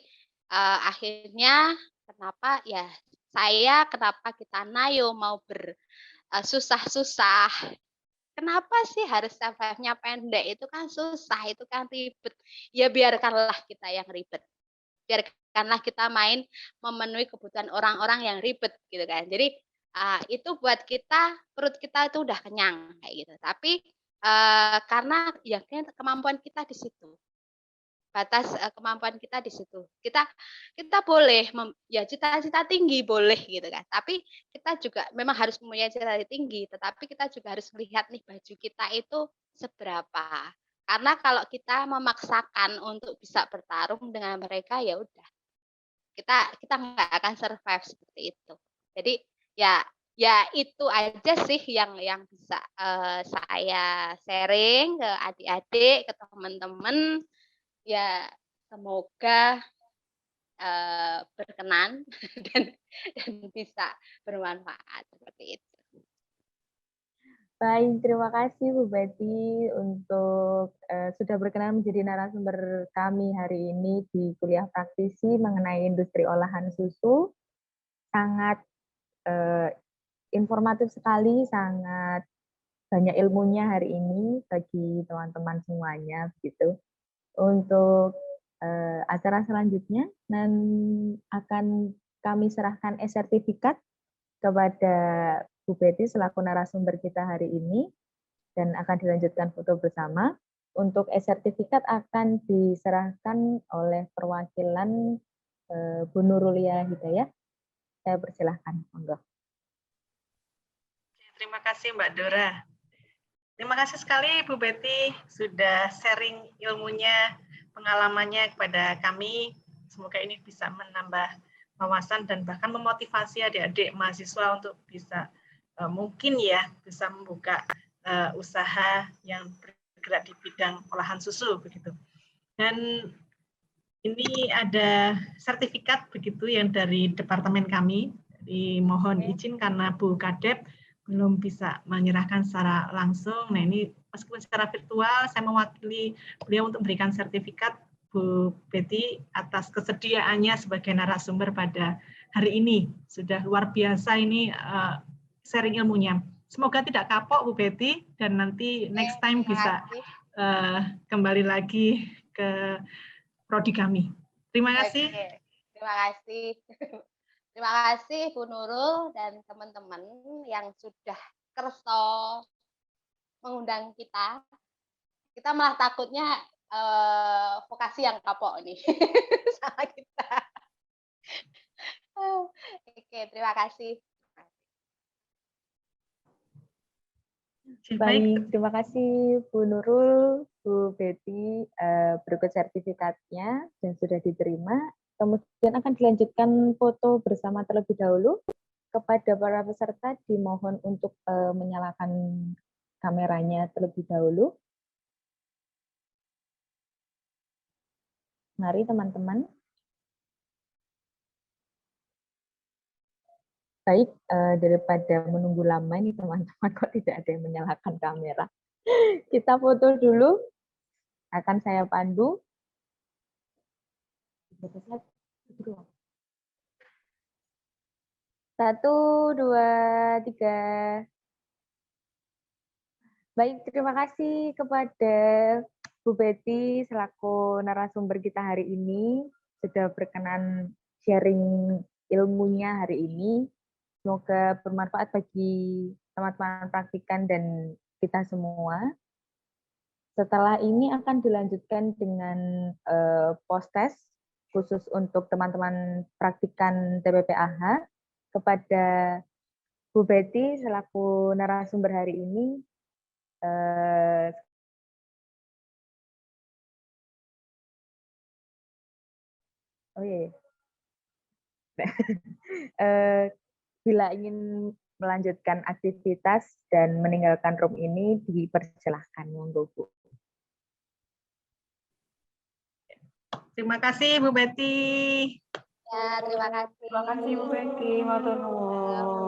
akhirnya kenapa ya kenapa kita Nayo mau susah-susah, kenapa sih harus survive-nya pendek, itu kan susah, itu kan ribet. Ya biarkanlah kita yang ribet. Biarkanlah kita main memenuhi kebutuhan orang-orang yang ribet gitu kan. Jadi, itu buat kita, perut kita itu udah kenyang kayak gitu. Tapi, karena ya kemampuan kita di situ. Batas kemampuan kita di situ. Kita boleh ya cita-cita tinggi boleh gitu kan. Tapi kita juga memang harus mempunyai cita-cita tinggi, tetapi kita juga harus melihat nih baju kita itu seberapa. Karena kalau kita memaksakan untuk bisa bertarung dengan mereka ya udah kita nggak akan survive seperti itu. Jadi ya itu aja sih yang bisa saya sharing ke adik-adik, ke teman-teman. Ya, semoga berkenan dan bisa bermanfaat seperti itu. Baik, terima kasih Bu Betty untuk sudah berkenan menjadi narasumber kami hari ini di kuliah praktisi mengenai industri olahan susu. Sangat informatif sekali, sangat banyak ilmunya hari ini bagi teman-teman semuanya begitu. Untuk acara selanjutnya dan akan kami serahkan e-sertifikat kepada Bu Betty selaku narasumber kita hari ini dan akan dilanjutkan foto bersama. Untuk e-sertifikat akan diserahkan oleh perwakilan Bu Nurulia Hidayah. Saya persilahkan, monggo. Terima kasih Mbak Dora. Terima kasih sekali Bu Betty sudah sharing ilmunya, pengalamannya kepada kami. Semoga ini bisa menambah wawasan dan bahkan memotivasi adik-adik mahasiswa untuk bisa mungkin ya bisa membuka usaha yang bergerak di bidang olahan susu begitu. Dan ini ada sertifikat begitu yang dari departemen kami. Dimohon izin karena Bu Kadep belum bisa menyerahkan secara langsung. Nah ini meskipun secara virtual, saya mewakili beliau untuk memberikan sertifikat Bu Betty atas kesediaannya sebagai narasumber pada hari ini. Sudah luar biasa ini sharing ilmunya. Semoga tidak kapok Bu Betty dan nanti next time bisa kembali lagi ke prodi kami. Terima kasih. Terima kasih. Terima kasih Bu Nurul dan teman-teman yang sudah kerso mengundang kita. Kita malah takutnya vokasi yang kapok nih sama kita. Oke, terima kasih. Baik, terima kasih Bu Nurul, Bu Betty, berikut sertifikatnya dan sudah diterima. Kemudian akan dilanjutkan foto bersama terlebih dahulu. Kepada para peserta dimohon untuk menyalakan kameranya terlebih dahulu. Mari teman-teman. Baik, daripada menunggu lama ini teman-teman kok tidak ada yang menyalakan kamera. Kita foto dulu, akan saya pandu. 1, 2, 3. Baik, terima kasih kepada Bu Betty selaku narasumber kita hari ini sudah berkenan sharing ilmunya hari ini. Semoga bermanfaat bagi teman-teman praktikan dan kita semua. Setelah ini akan dilanjutkan dengan post-test khusus untuk teman-teman praktikan TPPAH kepada Bu Betty selaku narasumber hari ini. Oh iya. Bila ingin melanjutkan aktivitas dan meninggalkan room ini, dipersilahkan, monggo Bu. Terima kasih Bu Betty. Ya, terima kasih. Terima kasih Bu Betty, matur nuwun.